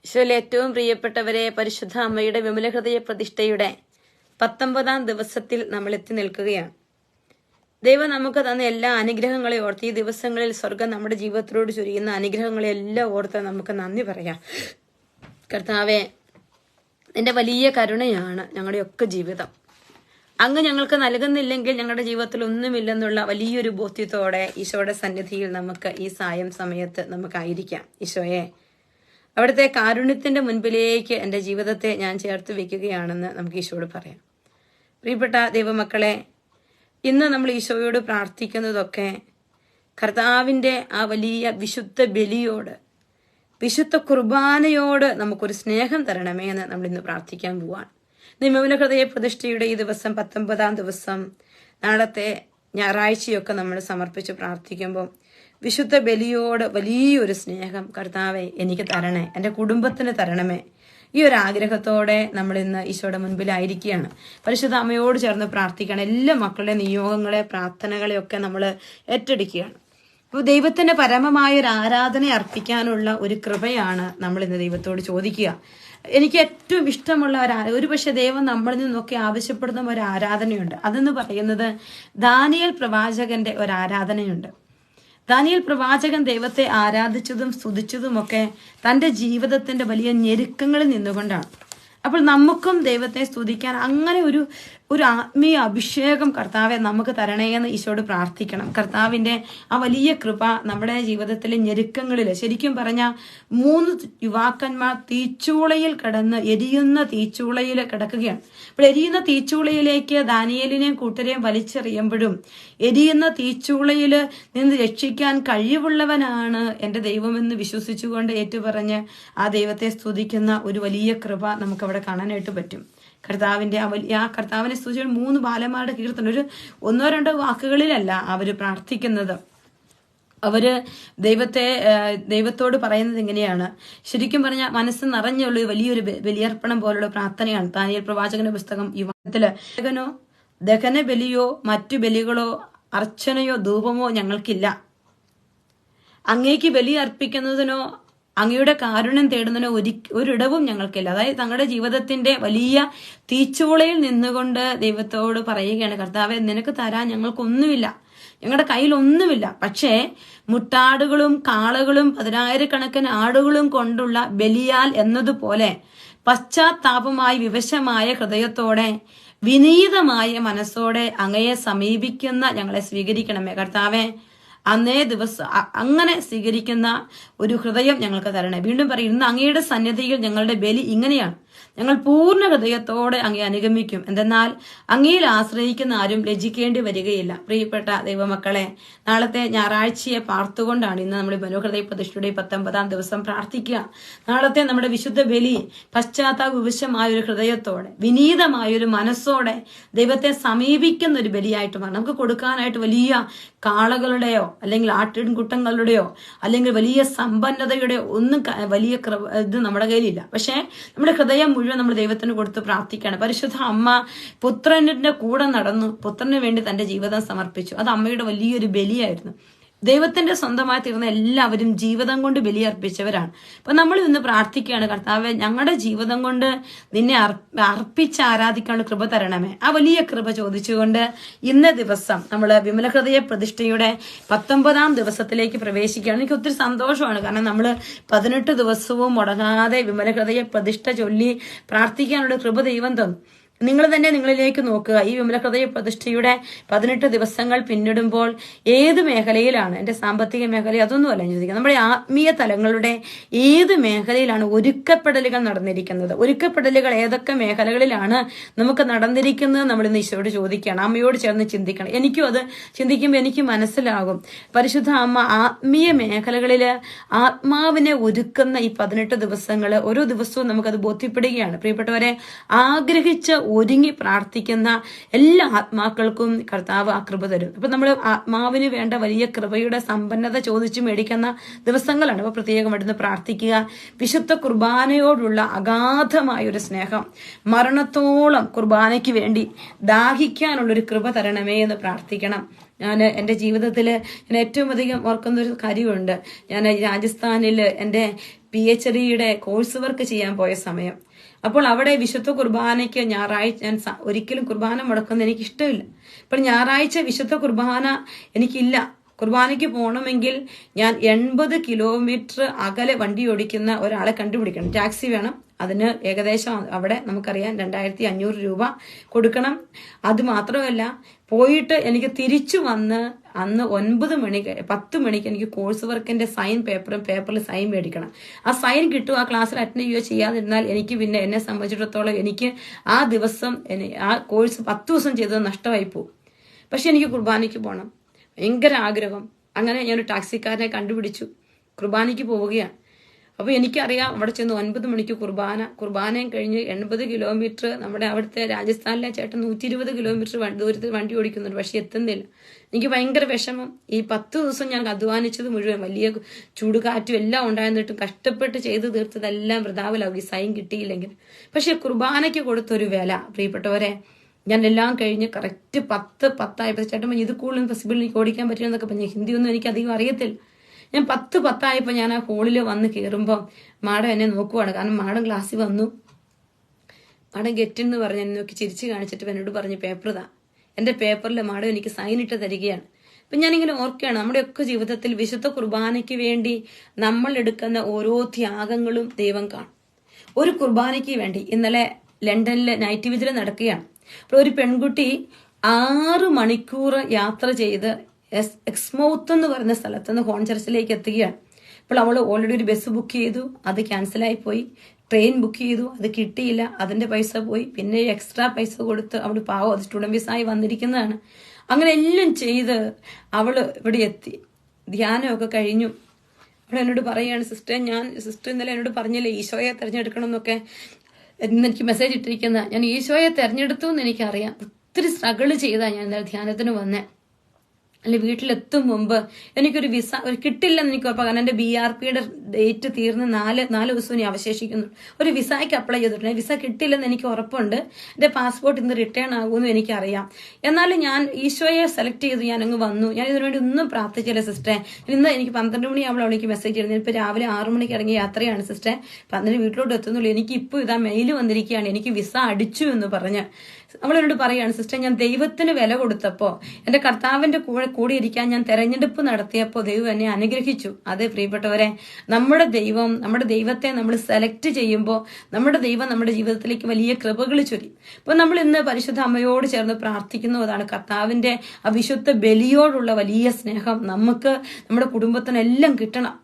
ഈശോയിൽ ഏറ്റവും പ്രിയപ്പെട്ടവരെ, പരിശുദ്ധ അമ്മയുടെ വിമല ഹൃദയ പ്രതിഷ്ഠയുടെ 19ാം ദിവസത്തിൽ നമ്മൾ എത്തി നിൽക്കുകയാണ്. ദൈവം നമുക്ക് തന്ന എല്ലാ അനുഗ്രഹങ്ങളെ ഓർത്ത് ഈ ദിവസങ്ങളിൽ സ്വർഗം നമ്മുടെ ജീവിതത്തിലോട് ചൊരിയുന്ന അനുഗ്രഹങ്ങളെല്ലാം ഓർത്ത് നമുക്ക് നന്ദി പറയാം. കർത്താവെ, നിന്റെ വലിയ കരുണയാണ് ഞങ്ങളുടെയൊക്കെ ജീവിതം. അങ്ങ് ഞങ്ങൾക്ക് നൽകുന്നില്ലെങ്കിൽ ഞങ്ങളുടെ ജീവിതത്തിൽ ഒന്നുമില്ലെന്നുള്ള വലിയൊരു ബോധ്യത്തോടെ ഈശോയുടെ സന്നിധിയിൽ നമുക്ക് ഈ സായം സമയത്ത് നമുക്കായിരിക്കാം. ഈശോയെ, അവിടുത്തെ കാരുണ്യത്തിന്റെ മുൻപിലേക്ക് എൻ്റെ ജീവിതത്തെ ഞാൻ ചേർത്ത് വെക്കുകയാണെന്ന് നമുക്ക് ഈശോയോട് പറയാം. പ്രിയപ്പെട്ട ദൈവമക്കളെ, ഇന്ന് നമ്മൾ ഈശോയോട് പ്രാർത്ഥിക്കുന്നതൊക്കെ കർത്താവിൻ്റെ ആ വലിയ വിശുദ്ധ ബലിയോട്, വിശുദ്ധ കുർബാനയോട് നമുക്കൊരു സ്നേഹം തരണമേ എന്ന് നമ്മൾ ഇന്ന് പ്രാർത്ഥിക്കാൻ പോവാണ്. വിമല ഹൃദയ പ്രതിഷ്ഠയുടെ ഈ ദിവസം 19ാം ദിവസം, നാളത്തെ ഞായറാഴ്ചയൊക്കെ നമ്മൾ സമർപ്പിച്ച് പ്രാർത്ഥിക്കുമ്പോൾ വിശുദ്ധ ബലിയോട് വലിയൊരു സ്നേഹം കർത്താവെ എനിക്ക് തരണേ, എൻ്റെ കുടുംബത്തിന് തരണമേ, ഈ ഒരു ആഗ്രഹത്തോടെ നമ്മൾ ഇന്ന് ഈശോയുടെ മുൻപിലായിരിക്കുകയാണ്. പരിശുദ്ധ അമ്മയോട് ചേർന്ന് പ്രാർത്ഥിക്കണം. എല്ലാ മക്കളുടെ നിയോഗങ്ങളെ, പ്രാർത്ഥനകളെയൊക്കെ നമ്മൾ ഏറ്റെടുക്കുകയാണ്. അപ്പോൾ ദൈവത്തിന്റെ പരമമായ ഒരു ആരാധന അർപ്പിക്കാനുള്ള ഒരു കൃപയാണ് നമ്മൾ ഇന്ന് ദൈവത്തോട് ചോദിക്കുക. എനിക്ക് ഏറ്റവും ഇഷ്ടമുള്ള ഒരു പക്ഷെ ദൈവം നമ്മളിൽ നിന്നൊക്കെ ആവശ്യപ്പെടുന്ന ഒരു ആരാധനയുണ്ട്. അതെന്ന് പറയുന്നത് ദാനിയേൽ പ്രവാചകന്റെ ഒരു ആരാധനയുണ്ട്. ദാനിയേൽ പ്രവാചകൻ ദൈവത്തെ ആരാധിച്ചതും സ്തുതിച്ചതുമൊക്കെ തൻ്റെ ജീവിതത്തിന്റെ വലിയ ഞെരുക്കങ്ങളിൽ നിന്നുകൊണ്ടാണ്. അപ്പോൾ നമുക്കും ദൈവത്തെ സ്തുതിക്കാൻ അങ്ങനെ ഒരു ആത്മീയ അഭിഷേകം കർത്താവെ നമുക്ക് തരണേ എന്ന് ഈശോയോട് പ്രാർത്ഥിക്കണം. കർത്താവിന്റെ ആ വലിയ കൃപ നമ്മുടെ ജീവിതത്തിലെ ഞെരുക്കങ്ങളിൽ, ശരിക്കും പറഞ്ഞ 3 യുവാക്കന്മാർ തീച്ചൂളയിൽ കിടന്ന് എരിയുന്ന തീച്ചൂളയിൽ കിടക്കുകയാണ്. അപ്പോൾ എരിയുന്ന തീച്ചൂളയിലേക്ക് ദാനിയേലിനെയും കൂട്ടരെയും വലിച്ചെറിയുമ്പോഴും എരിയുന്ന തീച്ചൂളയിൽ നിന്ന് രക്ഷിക്കാൻ കഴിവുള്ളവനാണ് എൻ്റെ ദൈവമെന്ന് വിശ്വസിച്ചുകൊണ്ട് ഏറ്റുപറഞ്ഞ് ആ ദൈവത്തെ സ്തുതിക്കുന്ന ഒരു വലിയ കൃപ നമുക്ക് അവിടെ കാണാനായിട്ട് പറ്റും. കർത്താവിന്റെ ആ കർത്താവിനെ സ്തുതിച്ച 3 ബാലന്മാരുടെ കീർത്തനം ഒരു 1-2 വാക്കുകളിലല്ല അവര് പ്രാർത്ഥിക്കുന്നത്. അവര് ദൈവത്തോട് പറയുന്നത് എങ്ങനെയാണ്? ശരിക്കും പറഞ്ഞാൽ മനസ്സ് നിറഞ്ഞുള്ള വലിയൊരു ബലിയർപ്പണം പോലുള്ള പ്രാർത്ഥനയാണ്. ദാനിയേൽ പ്രവാചകന്റെ പുസ്തകം യുവത്തില് ദഹന ബലിയോ മറ്റു ബലികളോ അർച്ചനയോ ധൂപമോ ഞങ്ങൾക്കില്ല. അങ്ങേക്ക് ബലി അർപ്പിക്കുന്നതിനോ അങ്ങയുടെ കാരുണ്യം തേടുന്നതിനോ ഒരിടവും ഞങ്ങൾക്കില്ല. അതായത് തങ്ങളുടെ ജീവിതത്തിന്റെ വലിയ തീച്ചൂളയിൽ നിന്നുകൊണ്ട് ദൈവത്തോട് പറയുകയാണ്, കർത്താവെ, നിനക്ക് തരാൻ ഞങ്ങൾക്കൊന്നുമില്ല, ഞങ്ങളുടെ കയ്യിൽ ഒന്നുമില്ല. പക്ഷേ മുട്ടാടുകളും കാളകളും 10,000-കണക്കിന് ആടുകളും കൊണ്ടുള്ള ബലിയാൽ എന്നതുപോലെ പശ്ചാത്താപമായി വിവശമായ ഹൃദയത്തോടെ വിനീതമായ മനസ്സോടെ അങ്ങയെ സമീപിക്കുന്ന ഞങ്ങളെ സ്വീകരിക്കണമേ. കർത്താവെ, അന്നേ ദിവസം അങ്ങനെ സ്വീകരിക്കുന്ന ഒരു ഹൃദയം ഞങ്ങൾക്ക് തരണേ. വീണ്ടും പറയും, ഇന്ന് അങ്ങയുടെ സന്നിധിയിൽ ഞങ്ങളുടെ ബലി ഇങ്ങനെയാണ്. ഞങ്ങൾ പൂർണ്ണ ഹൃദയത്തോടെ അങ്ങേ അനുഗമിക്കും. എന്തെന്നാൽ അങ്ങയിൽ ആശ്രയിക്കുന്ന ആരും ലജ്ജിക്കേണ്ടി വരികയില്ല. പ്രിയപ്പെട്ട ദൈവമക്കളെ, നാളത്തെ ഞായറാഴ്ചയെ പാർത്തുകൊണ്ടാണ് ഇന്ന് നമ്മൾ മനോഹൃദയ പ്രതിഷ്ഠയുടെ 19ാം ദിവസം പ്രാർത്ഥിക്കുക. നാളത്തെ നമ്മുടെ വിശുദ്ധ ബലി പശ്ചാത്താപവിവശമായ ഒരു ഹൃദയത്തോടെ, വിനീതമായൊരു മനസ്സോടെ ദൈവത്തെ സമീപിക്കുന്ന ഒരു ബലിയായിട്ട് മാറും. നമുക്ക് കൊടുക്കാനായിട്ട് വലിയ കാളകളുടെയോ അല്ലെങ്കിൽ ആട്ടിൻകുട്ടങ്ങളുടെയോ അല്ലെങ്കിൽ വലിയ സമ്പന്നതയുടെയോ ഒന്നും വലിയ ഇത് നമ്മുടെ കയ്യിലില്ല. പക്ഷെ നമ്മുടെ ഹൃദയം മുഴുവൻ നമ്മൾ ദൈവത്തിന് കൊടുത്ത് പ്രാർത്ഥിക്കുകയാണ്. പരിശുദ്ധ അമ്മ പുത്രന്റെ കൂടെ നടന്നു, പുത്രന് വേണ്ടി തന്റെ ജീവിതം സമർപ്പിച്ചു. അത് അമ്മയുടെ വലിയൊരു ബലിയായിരുന്നു. ദൈവത്തിന്റെ സ്വന്തമായി തീർന്ന എല്ലാവരും ജീവിതം കൊണ്ട് ബലിയർപ്പിച്ചവരാണ്. അപ്പൊ നമ്മൾ ഇന്ന് പ്രാർത്ഥിക്കുകയാണ്, കർത്താവെ, ഞങ്ങളുടെ ജീവിതം കൊണ്ട് നിന്നെ അർപ്പിച്ച് ആരാധിക്കാനുള്ള കൃപ തരണമേ. ആ വലിയ കൃപ ചോദിച്ചുകൊണ്ട് ഇന്ന ദിവസം നമ്മൾ വിമല ഹൃദയ പ്രതിഷ്ഠയുടെ 19ാം ദിവസത്തിലേക്ക് പ്രവേശിക്കുകയാണ്. എനിക്ക് ഒത്തിരി സന്തോഷമാണ്. കാരണം നമ്മൾ 18 ദിവസവും മുടങ്ങാതെ വിമല ഹൃദയ പ്രതിഷ്ഠ ചൊല്ലി പ്രാർത്ഥിക്കാനുള്ള കൃപ ദൈവം തന്നു. നിങ്ങൾ തന്നെ നിങ്ങളിലേക്ക് നോക്കുക. ഈ വിമല ഹൃദയ പ്രതിഷ്ഠയുടെ 18 ദിവസങ്ങൾ പിന്നിടുമ്പോൾ ഏത് മേഖലയിലാണ്, എൻ്റെ സാമ്പത്തിക മേഖല അതൊന്നുമല്ല ഞാൻ ചോദിക്കുക, നമ്മുടെ ആത്മീയ തലങ്ങളുടെ ഏത് മേഖലയിലാണ് ഒരുക്കപ്പെടലുകൾ നടന്നിരിക്കുന്നത്? ഒരുക്കപ്പെടലുകൾ ഏതൊക്കെ മേഖലകളിലാണ് നമുക്ക് നടന്നിരിക്കുന്നത്? നമ്മൾ ഇന്ന് ഈശോയോട് ചോദിക്കുകയാണ്. അമ്മയോട് ചേർന്ന് ചിന്തിക്കണം. എനിക്കും അത് ചിന്തിക്കുമ്പോൾ എനിക്ക് മനസ്സിലാകും, പരിശുദ്ധ അമ്മ ആത്മീയ മേഖലകളിൽ ആത്മാവിനെ ഒരുക്കുന്ന ഈ 18 ദിവസങ്ങൾ ഓരോ ദിവസവും നമുക്കത് ബോധ്യപ്പെടുകയാണ്. പ്രിയപ്പെട്ടവരെ, ആഗ്രഹിച്ച ഒരുങ്ങി പ്രാർത്ഥിക്കുന്ന എല്ലാ ആത്മാക്കൾക്കും കർത്താവ് ആ കൃപ തരും. അപ്പൊ നമ്മൾ ആത്മാവിന് വേണ്ട വലിയ കൃപയുടെ സമ്പന്നത ചോദിച്ചു മേടിക്കുന്ന ദിവസങ്ങളാണ്. അപ്പൊ പ്രത്യേകമായിട്ട് പ്രാർത്ഥിക്കുക. വിശുദ്ധ കുർബാനയോടുള്ള അഗാധമായ ഒരു സ്നേഹം, മരണത്തോളം കുർബാനയ്ക്ക് വേണ്ടി ദാഹിക്കാനുള്ളൊരു കൃപ തരണമേ എന്ന് പ്രാർത്ഥിക്കണം. ഞാൻ എൻ്റെ ജീവിതത്തിൽ ഞാൻ ഏറ്റവും അധികം ഓർക്കുന്ന ഒരു കാര്യമുണ്ട്. ഞാൻ രാജസ്ഥാനിൽ എൻ്റെ PhD കോഴ്സ് വർക്ക് ചെയ്യാൻ പോയ സമയം. അപ്പോൾ അവിടെ വിശുദ്ധ കുർബാനയ്ക്ക് ഞായറാഴ്ച ഞാൻ ഒരിക്കലും കുർബാന മുടക്കുന്നത് എനിക്ക് ഇഷ്ടമില്ല. അപ്പോൾ ഞായറാഴ്ച വിശുദ്ധ കുർബാന എനിക്കില്ല. കുർബാനയ്ക്ക് പോകണമെങ്കിൽ ഞാൻ 80 കിലോമീറ്റർ അകലെ വണ്ടി ഓടിക്കുന്ന ഒരാളെ കണ്ടുപിടിക്കണം. ടാക്സി വേണം. അതിന് ഏകദേശം അവിടെ നമുക്കറിയാം 2500 രൂപ കൊടുക്കണം. അത് മാത്രമല്ല, പോയിട്ട് എനിക്ക് തിരിച്ചു വന്ന് അന്ന് 10 മണിക്ക് എനിക്ക് കോഴ്സ് വർക്കിന്റെ സൈൻ പേപ്പറിൽ സൈൻ മേടിക്കണം. ആ സൈൻ കിട്ടും. ആ ക്ലാസ്സിൽ അറ്റൻഡ് ചെയ്യുകയോ ചെയ്യാതിരുന്നാൽ എനിക്ക് പിന്നെ എന്നെ സംബന്ധിച്ചിടത്തോളം എനിക്ക് ആ ദിവസം ആ കോഴ്സ് 10 ദിവസം ചെയ്തത് നഷ്ടമായി പോകും. പക്ഷെ എനിക്ക് കുർബാനയ്ക്ക് പോകണം, ഭയങ്കര ആഗ്രഹം. അങ്ങനെ ഞാനൊരു ടാക്സിക്കാരനെ കണ്ടുപിടിച്ചു, കുർബാനയ്ക്ക് പോവുകയാണ്. അപ്പൊ എനിക്കറിയാം അവിടെ ചെന്ന് 9 മണിക്ക് കുർബാനയും കഴിഞ്ഞ് 80 കിലോമീറ്റർ നമ്മുടെ അവിടുത്തെ രാജസ്ഥാനിലെ ചേട്ടൻ 120 കിലോമീറ്റർ ദൂരത്തിൽ വണ്ടി ഓടിക്കുന്നുണ്ട്. പക്ഷെ എത്തുന്നില്ല. എനിക്ക് ഭയങ്കര വിഷമം. ഈ 10 ദിവസം ഞാൻ അധ്വാനിച്ചത് മുഴുവൻ, വലിയ ചൂടുകാറ്റും എല്ലാം ഉണ്ടായിരുന്നിട്ടും കഷ്ടപ്പെട്ട് ചെയ്ത് തീർത്തതെല്ലാം വൃഥാവിലാവും ഈ സൈൻ കിട്ടിയില്ലെങ്കിൽ. പക്ഷെ കുർബാനയ്ക്ക് കൊടുത്തൊരു വില, പ്രിയപ്പെട്ടവരെ, ഞാൻ എല്ലാം കഴിഞ്ഞ് കറക്റ്റ് 10 ചേട്ടൻ ഇത് കൂടുതലും പോസിബിൾ എനിക്ക് ഓടിക്കാൻ പറ്റുമെന്നൊക്കെ പറഞ്ഞു. ഹിന്ദിയൊന്നും എനിക്ക് അധികം അറിയത്തില്ല. ഞാൻ 10 ഞാൻ ആ ഹോളിൽ വന്ന് കയറുമ്പോൾ മാഡം എന്നെ നോക്കുവാണ്. കാരണം മാഡം ക്ലാസ്സിൽ വന്നു. മാഡം ഗെറ്റെന്ന് പറഞ്ഞ് എന്നെ നോക്കി ചിരിച്ചു കാണിച്ചിട്ട് എന്നോട് പറഞ്ഞ് പേപ്പർ താ. എന്റെ പേപ്പറിൽ മാഡം എനിക്ക് സൈൻ ഇട്ട് തരികയാണ്. അപ്പൊ ഞാനിങ്ങനെ ഓർക്കുകയാണ്, നമ്മുടെയൊക്കെ ജീവിതത്തിൽ വിശുദ്ധ കുർബാനയ്ക്ക് വേണ്ടി നമ്മൾ എടുക്കുന്ന ഓരോ ത്യാഗങ്ങളും ദൈവം കാണും. ഒരു കുർബാനയ്ക്ക് വേണ്ടി ഇന്നലെ ലണ്ടനിലെ നൈറ്റ് വിജിൽ നടക്കുകയാണ്. അപ്പോൾ ഒരു പെൺകുട്ടി 6 മണിക്കൂർ യാത്ര ചെയ്ത് എക്സ്മൗത്ത് എന്ന് പറയുന്ന സ്ഥലത്ത് നിന്ന് ഹോൺ ചർച്ചിലേക്ക് എത്തുകയാണ്. അപ്പോൾ അവൾ ഓൾറെഡി ഒരു ബസ് ബുക്ക് ചെയ്തു, അത് ക്യാൻസലായി പോയി. ട്രെയിൻ ബുക്ക് ചെയ്തു, അത് കിട്ടിയില്ല, അതിന്റെ പൈസ പോയി. പിന്നെ എക്സ്ട്രാ പൈസ കൊടുത്ത് അവൾ പാവം, അത് സ്റ്റുഡന്റ് വിസായി വന്നിരിക്കുന്നതാണ്. അങ്ങനെ എല്ലാം ചെയ്ത് അവള് ഇവിടെ എത്തി. ധ്യാനമൊക്കെ കഴിഞ്ഞു. അവൾ എന്നോട് പറയുകയാണ്, സിസ്റ്റർ ഇന്നലെ എന്നോട് പറഞ്ഞില്ലേ ഈശോയെ തെരഞ്ഞെടുക്കണം എന്നൊക്കെ, എന്ന് എനിക്ക് മെസ്സേജ് ഇട്ടിരിക്കുന്ന. ഞാൻ ഈശോയെ തെരഞ്ഞെടുത്തു എന്ന് എനിക്കറിയാം. ഒത്തിരി സ്ട്രഗിള് ചെയ്താ ഞാൻ ഇന്നലെ ധ്യാനത്തിന് വന്നേ. അല്ലെ വീട്ടിലെത്തും മുമ്പ് എനിക്കൊരു വിസ കിട്ടില്ലെന്ന് എനിക്ക് ഉറപ്പാണ്. കാരണം എന്റെ BRPയുടെ ഡേറ്റ് തീർന്ന് 4 ദിവസം ഇനി അവശേഷിക്കുന്നു. ഒരു വിസയ്ക്ക് അപ്ലൈ ചെയ്തിട്ടുണ്ട്. വിസ കിട്ടില്ലെന്ന് എനിക്ക് ഉറപ്പുണ്ട്. എന്റെ പാസ്പോർട്ട് ഇന്ന് റിട്ടേൺ ആകുമെന്ന് എനിക്കറിയാം. എന്നാലും ഞാൻ ഈശോയെ സെലക്ട് ചെയ്ത് ഞാൻ അങ്ങ് വന്നു. ഞാൻ ഇതിനുവേണ്ടി ഒന്നും പ്രാർത്ഥിച്ചില്ല സിസ്റ്ററെ. ഇന്ന് എനിക്ക് 12 മണിയാവുമ്പോൾ എനിക്ക് മെസ്സേജ് ഇടുന്നത്. ഇപ്പൊ രാവിലെ 6 മണിക്ക് ഇറങ്ങിയ യാത്രയാണ് സിസ്റ്ററെ. 12 വീട്ടിലോട്ട് എത്തുന്നുള്ളൂ. എനിക്ക് ഇപ്പോൾ ഇതാ മെയിൽ വന്നിരിക്കുകയാണ്, എനിക്ക് വിസ അടിച്ചു എന്ന് പറഞ്ഞ് അവളെന്നോട് പറയാണ്, സിസ്റ്റർ ഞാൻ ദൈവത്തിന് വില കൊടുത്തപ്പോ, എന്റെ കർത്താവിന്റെ കൂടെ ഇരിക്കാൻ ഞാൻ തെരഞ്ഞെടുപ്പ് നടത്തിയപ്പോ ദൈവം എന്നെ അനുഗ്രഹിച്ചു. അതെ പ്രിയപ്പെട്ടവരെ, നമ്മുടെ ദൈവത്തെ നമ്മൾ സെലക്ട് ചെയ്യുമ്പോൾ നമ്മുടെ ദൈവം നമ്മുടെ ജീവിതത്തിലേക്ക് വലിയ കൃപകൾ ചൊരിയും. അപ്പൊ നമ്മൾ ഇന്ന് പരിശുദ്ധ അമ്മയോട് ചേർന്ന് പ്രാർത്ഥിക്കുന്നതാണ് കർത്താവിന്റെ അവിശുദ്ധ ബലിയോടുള്ള വലിയ സ്നേഹം നമുക്ക് നമ്മുടെ കുടുംബത്തിനെല്ലാം കിട്ടണം.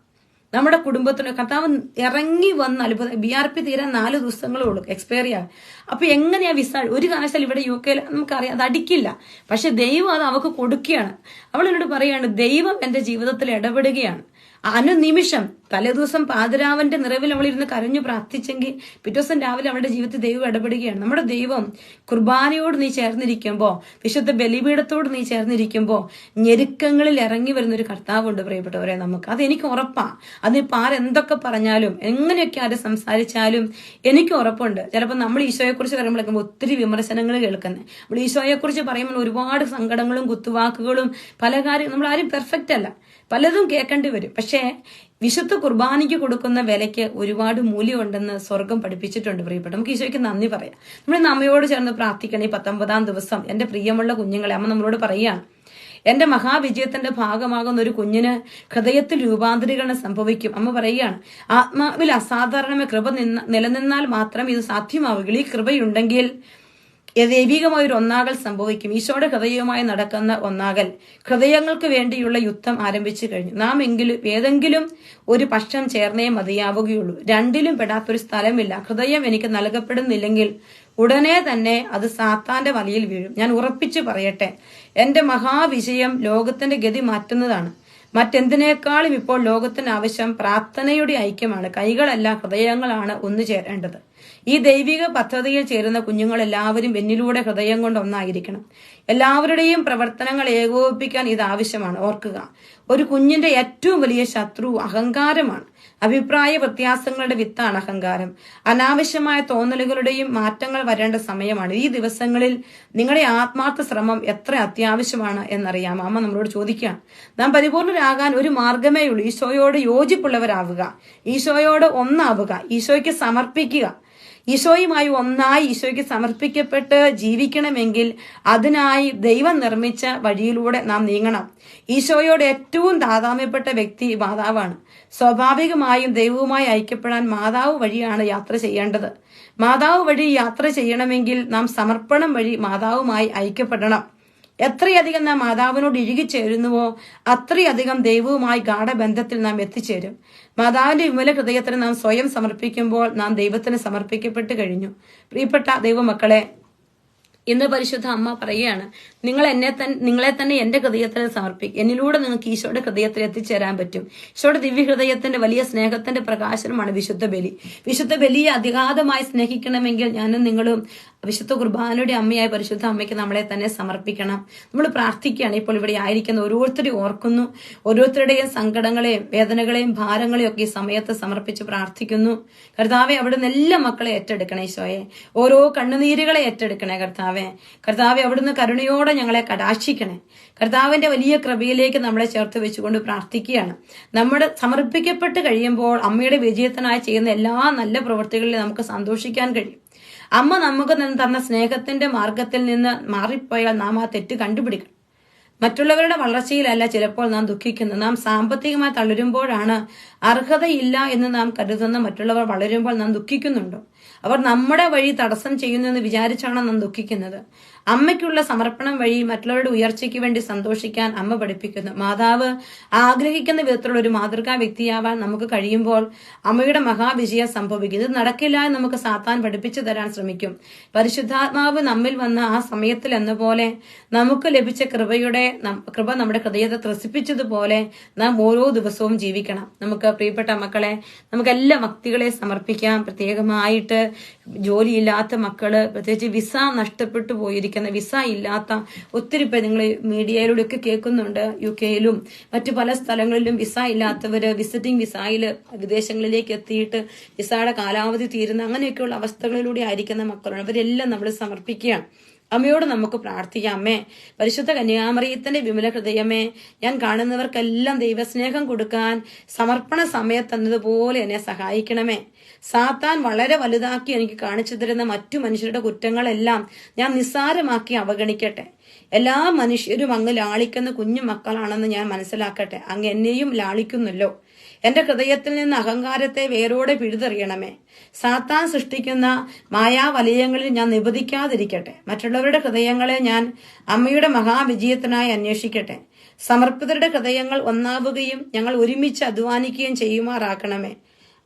നമ്മുടെ കുടുംബത്തിന് കർത്താവ് ഇറങ്ങി വന്ന് അത്ഭുതം. BRP തീരാൻ 4 ദിവസങ്ങളേ ഉള്ളൂ, എക്സ്പയറി ആകും. അപ്പൊ എങ്ങനെയാ വിസ? ഒരു കാരണവശാൽ ഇവിടെ UK നമുക്കറിയാം അത് അടിക്കില്ല. പക്ഷെ ദൈവം അത് അവൾക്ക് കൊടുക്കുകയാണ്. അവൾ എന്നോട് പറയാണ്, ദൈവം എന്റെ ജീവിതത്തിൽ ഇടപെടുകയാണ്. അനുനിമിഷം തലേദിവസം പാതിരാവന്റെ നിറവിൽ അവളിരുന്ന് കരഞ്ഞു പ്രാർത്ഥിച്ചെങ്കിൽ പിറ്റേ ദിവസം രാവിലെ അവളുടെ ജീവിതത്തിൽ ദൈവം ഇടപെടുകയാണ്. നമ്മുടെ ദൈവം കുർബാനയോട് നീ ചേർന്നിരിക്കുമ്പോ, വിശുദ്ധ ബലിപീഠത്തോട് നീ ചേർന്നിരിക്കുമ്പോ ഞെരുക്കങ്ങളിൽ ഇറങ്ങി വരുന്ന ഒരു കർത്താവുണ്ട് പ്രിയപ്പെട്ടവരെ നമുക്ക്. അത് എനിക്ക് ഉറപ്പാ. അതിപ്പോ ആരെന്തൊക്കെ പറഞ്ഞാലും എങ്ങനെയൊക്കെ ആര് സംസാരിച്ചാലും എനിക്ക് ഉറപ്പുണ്ട്. ചിലപ്പോൾ നമ്മൾ ഈശോയെ കുറിച്ച് പറയുമ്പോഴേക്കും ഒത്തിരി വിമർശനങ്ങൾ കേൾക്കുന്നത്. നമ്മൾ ഈശോയെ കുറിച്ച് പറയുമ്പോൾ ഒരുപാട് സങ്കടങ്ങളും കുത്തുവാക്കുകളും പല കാര്യം, നമ്മൾ ആരും പെർഫെക്റ്റ് അല്ല, പലതും കേൾക്കേണ്ടി വരും. പക്ഷേ വിശുദ്ധ കുർബാനയ്ക്ക് കൊടുക്കുന്ന വിലയ്ക്ക് ഒരുപാട് മൂല്യമുണ്ടെന്ന് സ്വർഗം പഠിപ്പിച്ചിട്ടുണ്ട്. പ്രിയപ്പെട്ട നമുക്ക് ഈശോയ്ക്ക് നന്ദി പറയാം. നമ്മൾ ഇന്ന് അമ്മയോട് ചേർന്ന് പ്രാർത്ഥിക്കണം. ഈ 19-ാം ദിവസം എന്റെ പ്രിയമുള്ള കുഞ്ഞുങ്ങളെ അമ്മ നമ്മളോട് പറയുകയാണ്, എന്റെ മഹാവിജയത്തിന്റെ ഭാഗമാകുന്ന ഒരു കുഞ്ഞിന് ഹൃദയത്തിൽ രൂപാന്തരീകരണം സംഭവിക്കും. അമ്മ പറയുകയാണ്, ആത്മാവിൽ അസാധാരണമായ കൃപ നിലനിന്നാൽ മാത്രം ഇത് സാധ്യമാവുകയുള്ളൂ. ഈ കൃപയുണ്ടെങ്കിൽ ദൈവികമായ ഒരു ഒന്നാകൽ സംഭവിക്കും. ഈശോയുടെ ഹൃദയവുമായി നടക്കുന്ന ഒന്നാകൽ, ഹൃദയങ്ങൾക്ക് വേണ്ടിയുള്ള യുദ്ധം ആരംഭിച്ചു കഴിഞ്ഞു. നാം ഏതെങ്കിലും ഒരു പക്ഷം ചേർന്നേ മതിയാവുകയുള്ളൂ. രണ്ടിലും പെടാത്തൊരു സ്ഥലമില്ല. ഹൃദയം എനിക്ക് നൽകപ്പെടുന്നില്ലെങ്കിൽ ഉടനെ തന്നെ അത് സാത്താന്റെ വലയിൽ വീഴും. ഞാൻ ഉറപ്പിച്ചു പറയട്ടെ, എന്റെ മഹാവിജയം ലോകത്തിന്റെ ഗതി മാറ്റുന്നതാണ്. മറ്റെന്തിനേക്കാളും ഇപ്പോൾ ലോകത്തിന് ആവശ്യം പ്രാർത്ഥനയുടെ ഐക്യമാണ്. കൈകളല്ല, ഹൃദയങ്ങളാണ് ഒന്നു ചേരേണ്ടത്. ഈ ദൈവിക പദ്ധതിയിൽ ചേരുന്ന കുഞ്ഞുങ്ങൾ എല്ലാവരും എന്നിലൂടെ ഹൃദയം കൊണ്ട് ഒന്നായിരിക്കണം. എല്ലാവരുടെയും പ്രവർത്തനങ്ങൾ ഏകോപിപ്പിക്കാൻ ഇത് ആവശ്യമാണ്. ഓർക്കുക, ഒരു കുഞ്ഞിന്റെ ഏറ്റവും വലിയ ശത്രു അഹങ്കാരമാണ്. അഭിപ്രായ വ്യത്യാസങ്ങളുടെ വിത്താണ് അഹങ്കാരം. അനാവശ്യമായ തോന്നലുകളുടെയും മാറ്റങ്ങൾ വരേണ്ട സമയമാണ്. ഈ ദിവസങ്ങളിൽ നിങ്ങളുടെ ആത്മാർത്ഥ ശ്രമം എത്ര അത്യാവശ്യമാണ് എന്നറിയാം. അമ്മ നമ്മളോട് ചോദിക്കുകയാണ്. നാം പരിപൂർണരാകാൻ ഒരു മാർഗമേ ഉള്ളൂ. ഈശോയോട് യോജിപ്പുള്ളവരാവുക, ഈശോയോട് ഒന്നാവുക, ഈശോയ്ക്ക് സമർപ്പിക്കുക. ഈശോയുമായി ഒന്നായി ഈശോയ്ക്ക് സമർപ്പിക്കപ്പെട്ട് ജീവിക്കണമെങ്കിൽ അതിനായി ദൈവം നിർമ്മിച്ച വഴിയിലൂടെ നാം നീങ്ങണം. ഈശോയോട് ഏറ്റവും താതാമ്യപ്പെട്ട വ്യക്തി മാതാവാണ്. സ്വാഭാവികമായും ദൈവവുമായി ഐക്യപ്പെടാൻ മാതാവ് വഴിയാണ് യാത്ര ചെയ്യേണ്ടത്. മാതാവ് വഴി യാത്ര ചെയ്യണമെങ്കിൽ നാം സമർപ്പണം വഴി മാതാവുമായി ഐക്യപ്പെടണം. എത്രയധികം നാം മാതാവിനോട് ഇഴുകിച്ചേരുന്നുവോ അത്രയധികം ദൈവവുമായി ഗാഠബന്ധത്തിൽ നാം എത്തിച്ചേരും. മാതാവിന്റെ വിമല ഹൃദയത്തിന് നാം സ്വയം സമർപ്പിക്കുമ്പോൾ നാം ദൈവത്തിന് സമർപ്പിക്കപ്പെട്ട് കഴിഞ്ഞു. പ്രിയപ്പെട്ട ദൈവമക്കളെ, ഇന്ന് പരിശുദ്ധ അമ്മ പറയുകയാണ്, നിങ്ങളെ തന്നെ എന്റെ ഹൃദയത്തിൽ സമർപ്പിക്കും. എന്നിലൂടെ നിങ്ങൾക്ക് ഈശോയുടെ ഹൃദയത്തിൽ എത്തിച്ചേരാൻ പറ്റും. ഈശോയുടെ ദിവ്യ ഹൃദയത്തിന്റെ വലിയ സ്നേഹത്തിന്റെ പ്രകാശനമാണ് വിശുദ്ധ ബലി. വിശുദ്ധ ബലിയെ അതിഗാധമായി സ്നേഹിക്കണമെങ്കിൽ ഞാനും നിങ്ങളും വിശുദ്ധ കുർബാനയുടെ അമ്മയായ പരിശുദ്ധ അമ്മയ്ക്ക് നമ്മളെ തന്നെ സമർപ്പിക്കണം. നമ്മൾ പ്രാർത്ഥിക്കുകയാണ്. ഇപ്പോൾ ഇവിടെ ആയിരിക്കുന്ന ഓരോരുത്തരെയും ഓർക്കുന്നു. ഓരോരുത്തരുടെയും സങ്കടങ്ങളെയും വേദനകളെയും ഭാരങ്ങളെയും ഒക്കെ ഈ സമയത്ത് സമർപ്പിച്ച് പ്രാർത്ഥിക്കുന്നു. കർത്താവെ, അവിടുന്ന് എല്ലാ മക്കളെ ഏറ്റെടുക്കണേ. ഈശോയെ, ഓരോ കണ്ണുനീരുകളെ ഏറ്റെടുക്കണേ. കർത്താവെ, അവിടുന്ന് കരുണയോടെ ഞങ്ങളെ കടാക്ഷിക്കണേ. കർത്താവിന്റെ വലിയ കൃപയിലേക്ക് നമ്മളെ ചേർത്ത് വെച്ചുകൊണ്ട് പ്രാർത്ഥിക്കുകയാണ്. നമ്മുടെ സമർപ്പിക്കപ്പെട്ട് കഴിയുമ്പോൾ അമ്മയുടെ വിജയത്തിനായി ചെയ്യുന്ന എല്ലാ നല്ല പ്രവൃത്തികളിലും നമുക്ക് സന്തോഷിക്കാൻ കഴിയും. അമ്മ നമുക്ക് തന്ന സ്നേഹത്തിന്റെ മാർഗത്തിൽ നിന്ന് മാറിപ്പോയാൽ നാം ആ തെറ്റ് കണ്ടുപിടിക്കണം. മറ്റുള്ളവരുടെ വളർച്ചയിലല്ല ചിലപ്പോൾ നാം ദുഃഖിക്കുന്നത്. നാം സാമ്പത്തികമായി തളരുമ്പോഴാണ്, അർഹതയില്ല എന്ന് നാം കരുതുന്ന മറ്റുള്ളവർ വളരുമ്പോൾ നാം ദുഃഖിക്കുന്നുണ്ടോ? അവർ നമ്മുടെ വഴി തടസ്സം ചെയ്യുന്നെന്ന് വിചാരിച്ചാണ് നാം ദുഃഖിക്കുന്നത്. അമ്മയ്ക്കുള്ള സമർപ്പണം വഴി മറ്റുള്ളവരുടെ ഉയർച്ചയ്ക്ക് വേണ്ടി സന്തോഷിക്കാൻ അമ്മ പഠിപ്പിക്കുന്നു. മാതാവ് ആഗ്രഹിക്കുന്ന വിധത്തിലുള്ള ഒരു മാതൃകാ വ്യക്തിയാവാൻ നമുക്ക് കഴിയുമ്പോൾ അമ്മയുടെ മഹാവിജയം സംഭവിക്കും. ഇത് നടക്കില്ല എന്ന് നമുക്ക് സാത്താൻ പഠിപ്പിച്ചു തരാൻ ശ്രമിക്കും. പരിശുദ്ധാത്മാവ് നമ്മിൽ വന്ന ആ സമയത്തിൽ എന്ന പോലെ നമുക്ക് ലഭിച്ച കൃപ നമ്മുടെ ഹൃദയത്തെ ത്രസിപ്പിച്ചതുപോലെ നാം ഓരോ ദിവസവും ജീവിക്കണം. നമുക്ക് പ്രിയപ്പെട്ട മക്കളെ, നമുക്ക് എല്ലാ ഭക്തികളെ സമർപ്പിക്കാം. പ്രത്യേകമായിട്ട് ജോലിയില്ലാത്ത മക്കള്, പ്രത്യേകിച്ച് വിസ നഷ്ടപ്പെട്ടു പോയിരിക്കുന്ന, വിസ ഇല്ലാത്ത ഒത്തിരി പേര് നിങ്ങൾ മീഡിയയിലൂടെ ഒക്കെ കേൾക്കുന്നുണ്ട്. UK-യിലും മറ്റു പല സ്ഥലങ്ങളിലും വിസ ഇല്ലാത്തവര് വിസിറ്റിംഗ് വിസയില് വിദേശങ്ങളിലേക്ക് എത്തിയിട്ട് വിസയുടെ കാലാവധി തീരുന്ന അങ്ങനെയൊക്കെയുള്ള അവസ്ഥകളിലൂടെ ആയിരിക്കുന്ന മക്കളാണ്. അവരെല്ലാം നമ്മൾ സമർപ്പിക്കുകയാണ്. അമ്മയോട് നമുക്ക് പ്രാർത്ഥിക്കാം. അമ്മേ, പരിശുദ്ധ കന്യാമറിയത്തിന്റെ വിമല ഹൃദയമേ, ഞാൻ കാണുന്നവർക്കെല്ലാം ദൈവസ്നേഹം കൊടുക്കാൻ സമർപ്പണ സമയത്തന്നതുപോലെ എന്നെ സഹായിക്കണമേ. സാത്താൻ വളരെ വലുതാക്കി എനിക്ക് കാണിച്ചു തരുന്ന മറ്റു മനുഷ്യരുടെ കുറ്റങ്ങളെല്ലാം ഞാൻ നിസ്സാരമാക്കി അവഗണിക്കട്ടെ. എല്ലാ മനുഷ്യരും അങ്ങ് ലാളിക്കുന്ന കുഞ്ഞു മക്കളാണെന്ന് ഞാൻ മനസ്സിലാക്കട്ടെ. അങ്ങ് എന്നെയും ലാളിക്കുന്നല്ലോ. എന്റെ ഹൃദയത്തിൽ നിന്ന് അഹങ്കാരത്തെ വേരോടെ പിഴുതെറിയണമേ. സാത്താൻ സൃഷ്ടിക്കുന്ന മായാവലയങ്ങളിൽ ഞാൻ നിബന്ധിക്കാതിരിക്കട്ടെ. മറ്റുള്ളവരുടെ ഹൃദയങ്ങളെ ഞാൻ അമ്മയുടെ മഹാവിജയത്തിനായി അന്വേഷിക്കട്ടെ. സമർപ്പിതരുടെ ഹൃദയങ്ങൾ ഒന്നാവുകയും ഞങ്ങൾ ഒരുമിച്ച് അധ്വാനിക്കുകയും ചെയ്യുമാറാക്കണമേ.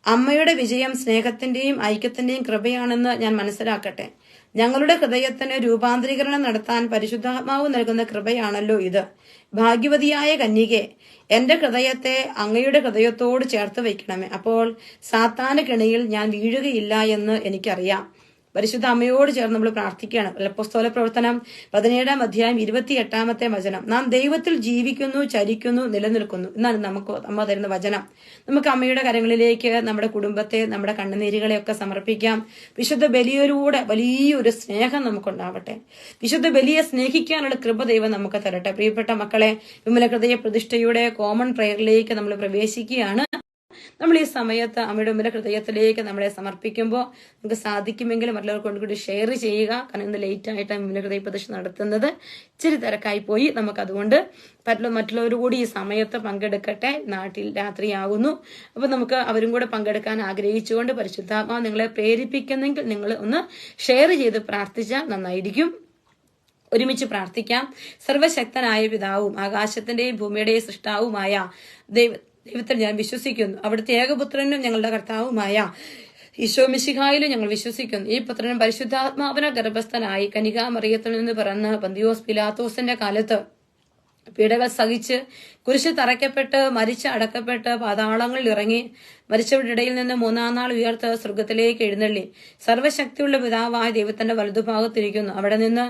അമ്മയുടെ വിജയം സ്നേഹത്തിന്റെയും ഐക്യത്തിന്റെയും കൃപയാണെന്ന് ഞാൻ മനസ്സിലാക്കട്ടെ. ഞങ്ങളുടെ ഹൃദയത്തിന് രൂപാന്തരീകരണം നടത്താൻ പരിശുദ്ധാത്മാവ് നൽകുന്ന കൃപയാണല്ലോ ഇത്. ഭാഗ്യവതിയായ കന്യകെ, എന്റെ ഹൃദയത്തെ അങ്ങയുടെ ഹൃദയത്തോട് ചേർത്ത് വയ്ക്കണമേ. അപ്പോൾ സാത്താന്റെ കെണിയിൽ ഞാൻ വീഴുകയില്ല എന്ന് എനിക്കറിയാം. പരിശുദ്ധ അമ്മയോട് ചേർന്ന് നമ്മൾ പ്രാർത്ഥിക്കുകയാണ്. അപ്പോസ്തല പ്രവർത്തനം 17-ാം അധ്യായം 28-ാമത്തെ വചനം. നാം ദൈവത്തിൽ ജീവിക്കുന്നു, ചരിക്കുന്നു, നിലനിൽക്കുന്നു എന്നാണ് നമുക്ക് അമ്മ തരുന്ന വചനം. നമുക്ക് അമ്മയുടെ കരങ്ങളിലേക്ക് നമ്മുടെ കുടുംബത്തെ, നമ്മുടെ കണ്ണുനീരുകളെയൊക്കെ സമർപ്പിക്കാം. വിശുദ്ധ ബലിയിലൂടെ വലിയൊരു സ്നേഹം നമുക്കുണ്ടാവട്ടെ. വിശുദ്ധ ബലിയെ സ്നേഹിക്കാനുള്ള കൃപ ദൈവം നമുക്ക് തരട്ടെ. പ്രിയപ്പെട്ട മക്കളെ, വിമല ഹൃദയ പ്രതിഷ്ഠയുടെ കോമൺ പ്രയറിലേക്ക് നമ്മൾ പ്രവേശിക്കുകയാണ്. നമ്മൾ ഈ സമയത്ത് അമ്മയുടെ മുമ്പിലെ ഹൃദയത്തിലേക്ക് നമ്മളെ സമർപ്പിക്കുമ്പോൾ നമുക്ക് സാധിക്കുമെങ്കിൽ മറ്റുള്ളവർക്ക് കൊണ്ടുകൂടി ഷെയർ ചെയ്യുക. കാരണം ഇന്ന് ലേറ്റ് ആയിട്ടാണ് മുമ്പിലെ ഹൃദയ പ്രതിഷ്ഠ നടത്തുന്നത്. ഇച്ചിരി തിരക്കായി പോയി. നമുക്കതുകൊണ്ട് മറ്റുള്ളവർ കൂടി ഈ സമയത്ത് പങ്കെടുക്കട്ടെ. നാട്ടിൽ രാത്രിയാകുന്നു. അപ്പൊ നമുക്ക് അവരും കൂടെ പങ്കെടുക്കാൻ ആഗ്രഹിച്ചുകൊണ്ട് പരിശുദ്ധാത്മാവ് നിങ്ങളെ പ്രേരിപ്പിക്കുന്നെങ്കിൽ നിങ്ങൾ ഒന്ന് ഷെയർ ചെയ്ത് പ്രാർത്ഥിച്ചാൽ നന്നായിരിക്കും. ഒരുമിച്ച് സർവശക്തനായ പിതാവും ആകാശത്തിന്റെയും ഭൂമിയുടെയും സൃഷ്ടാവുമായ ദൈവത്തിൽ ഞാൻ വിശ്വസിക്കുന്നു. അവിടുത്തെ ഏകപുത്രനും ഞങ്ങളുടെ കർത്താവുമായ ഈശോ മിശിഹായിലും ഞങ്ങൾ വിശ്വസിക്കുന്നു. ഈ പുത്രനും പരിശുദ്ധാത്മാവിനാൽ ഗർഭസ്ഥനായി കന്യകാമറിയത്തിൽ നിന്ന് പിറന്ന് പന്തിയോസ് പിലാത്തോസിന്റെ കാലത്ത് പീഡകൾ സഹിച്ച് കുരിശ് തറയ്ക്കപ്പെട്ട് മരിച്ച് അടക്കപ്പെട്ട് പാതാളങ്ങളിൽ ഇറങ്ങി മരിച്ചവരുടെ ഇടയിൽ നിന്ന് മൂന്നാം നാൾ ഉയർത്ത് സ്വർഗത്തിലേക്ക് എഴുന്നള്ളി സർവ്വശക്തിയുള്ള പിതാവായ ദൈവത്തിന്റെ വലതുഭാഗത്തിരിക്കുന്നു. അവിടെ നിന്ന്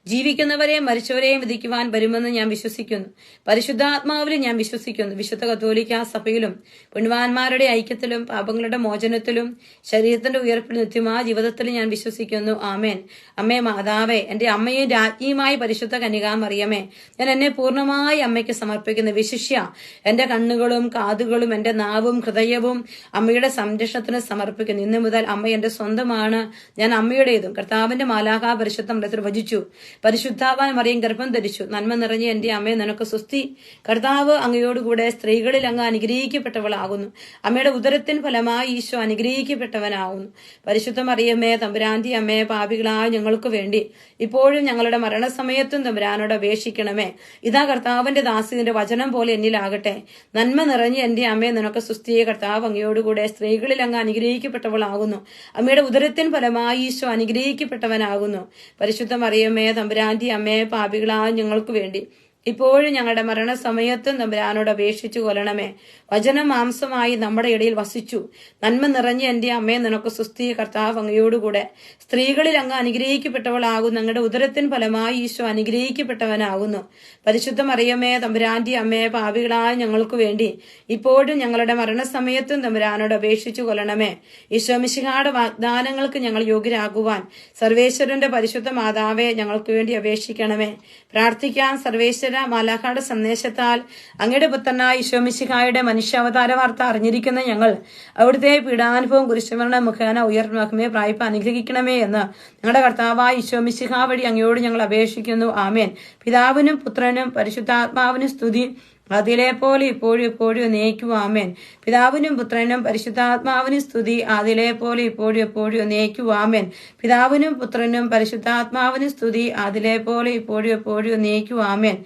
ജീവിക്കുന്നവരെയും മരിച്ചവരെയും വിധിക്കുവാൻ വരുമെന്ന് ഞാൻ വിശ്വസിക്കുന്നു. പരിശുദ്ധാത്മാവിലും ഞാൻ വിശ്വസിക്കുന്നു. വിശുദ്ധ കത്തോലിക്കാ സഭയിലും പുണ്യവാന്മാരുടെ ഐക്യത്തിലും പാപങ്ങളുടെ മോചനത്തിലും ശരീരത്തിന്റെ ഉയർപ്പിൽ നിത്യമായ ജീവിതത്തിലും ഞാൻ വിശ്വസിക്കുന്നു. ആമേൻ. അമ്മേ മാതാവേ, എന്റെ അമ്മയും രാജ്ഞിയുമായി പരിശുദ്ധ കന്യകാമറിയമേ, ഞാൻ എന്നെ പൂർണ്ണമായി അമ്മയ്ക്ക് സമർപ്പിക്കുന്നു. വിശിഷ്യ എന്റെ കണ്ണുകളും കാതുകളും എന്റെ നാവും ഹൃദയവും അമ്മയുടെ സംരക്ഷണത്തിന് സമർപ്പിക്കുന്നു. ഇന്നു മുതൽ അമ്മ എന്റെ സ്വന്തമാണ്, ഞാൻ അമ്മയുടേതും. കർത്താവിന്റെ മാലാഖ പരിശുദ്ധ മൃതത്തിൽ വചിച്ചു. പരിശുദ്ധാവാൻ മറിയം ഗർഭം ധരിച്ചു. നന്മ നിറഞ്ഞ എന്റെ അമ്മയെ നിനക്ക് സുസ്തി. കർത്താവ് അങ്ങയോടുകൂടെ സ്ത്രീകളിൽ അങ്ങ് അനുഗ്രഹിക്കപ്പെട്ടവളാകുന്നു. അമ്മയുടെ ഉദരത്തിൻ ഫലമായി ഈശോ അനുഗ്രഹിക്കപ്പെട്ടവനാകുന്നു. പരിശുദ്ധ മറിയമ്മേ, തമ്പുരാന്റെ അമ്മയെ, പാപികളായ ഞങ്ങൾക്ക് വേണ്ടി ഇപ്പോഴും ഞങ്ങളുടെ മരണസമയത്തും തമ്പുരാനോട് അപേക്ഷിക്കണമേ. ഇതാ കർത്താവിന്റെ ദാസിന്റെ വചനം പോലെ എന്നിലാകട്ടെ. നന്മ നിറഞ്ഞ എന്റെ അമ്മയെ നിനക്ക് സുസ്തിയെ. കർത്താവ് അങ്ങയോടുകൂടെ സ്ത്രീകളിൽ അങ്ങ് അനുഗ്രഹിക്കപ്പെട്ടവളാകുന്നു. അമ്മയുടെ ഉദരത്തിൻ ഫലമായി ഈശോ അനുഗ്രഹിക്കപ്പെട്ടവനാകുന്നു. പരിശുദ്ധ മറിയമ്മേ, തമ്പുരാന്റെ അമ്മയെ, പാപികളായ ഞങ്ങൾക്ക് വേണ്ടി ഇപ്പോഴും ഞങ്ങളുടെ മരണസമയത്തും തമ്പുരാനോട് അപേക്ഷിച്ചു കൊല്ലണമേ. വചനം മാംസമായി നമ്മുടെ ഇടയിൽ വസിച്ചു. നന്മ നിറഞ്ഞ എന്റെ അമ്മയെ നിനക്ക് സുസ്ഥി. കർത്താവ് അങ്ങയോടുകൂടെ സ്ത്രീകളിൽ അങ്ങ് അനുഗ്രഹിക്കപ്പെട്ടവളാകുന്നു. അങ്ങയുടെ ഉദരത്തിൻ ഫലമായി ഈശോ അനുഗ്രഹിക്കപ്പെട്ടവനാകുന്നു. പരിശുദ്ധ മറിയമ്മേ, തമ്പുരാന്റെ അമ്മയെ, പാപികളായ ഞങ്ങൾക്ക് വേണ്ടി ഇപ്പോഴും ഞങ്ങളുടെ മരണസമയത്തും തമ്പുരാനോട് അപേക്ഷിച്ചു കൊല്ലണമേ. ഈശോ മിശിഹായുടെ വാഗ്ദാനങ്ങൾക്ക് ഞങ്ങൾ യോഗ്യരാകുവാൻ സർവേശ്വരന്റെ പരിശുദ്ധ മാതാവെ ഞങ്ങൾക്ക് വേണ്ടി അപേക്ഷിക്കണമേ. പ്രാർത്ഥിക്കാൻ. സർവേശ്വര മാലാഖയുടെ സന്ദേശത്താൽ അങ്ങയുടെ പുത്രനായ ഈശോ മിശിഹായുടെ മനുഷ്യാവതാര വാർത്ത അറിഞ്ഞിരിക്കുന്ന ഞങ്ങൾ അവിടുത്തെ പീഡാനുഭവം കുരിശുമരണ മുഖേന ഉയർമേ പ്രായപ്പ അനുഗ്രഹിക്കണമേ എന്ന് ഞങ്ങളുടെ കർത്താവായ ഈശോ മിശിഹാ വഴി അങ്ങയോട് ഞങ്ങൾ അപേക്ഷിക്കുന്നു. ആമേൻ. പിതാവിനും പുത്രനും പരിശുദ്ധാത്മാവിനും സ്തുതി, അതിലെ പോലെ ഇപ്പോഴും എപ്പോഴും എന്നേക്കും. ആമേൻ. പിതാവിനും പുത്രനും പരിശുദ്ധാത്മാവിനും സ്തുതി, അതിലെ പോലെ ഇപ്പോഴും എപ്പോഴും എന്നേക്കും. ആമേൻ. പിതാവിനും പുത്രനും പരിശുദ്ധാത്മാവിനും സ്തുതി, അതിലെ പോലെ ഇപ്പോഴും എപ്പോഴും എന്നേക്കും. ആമേൻ.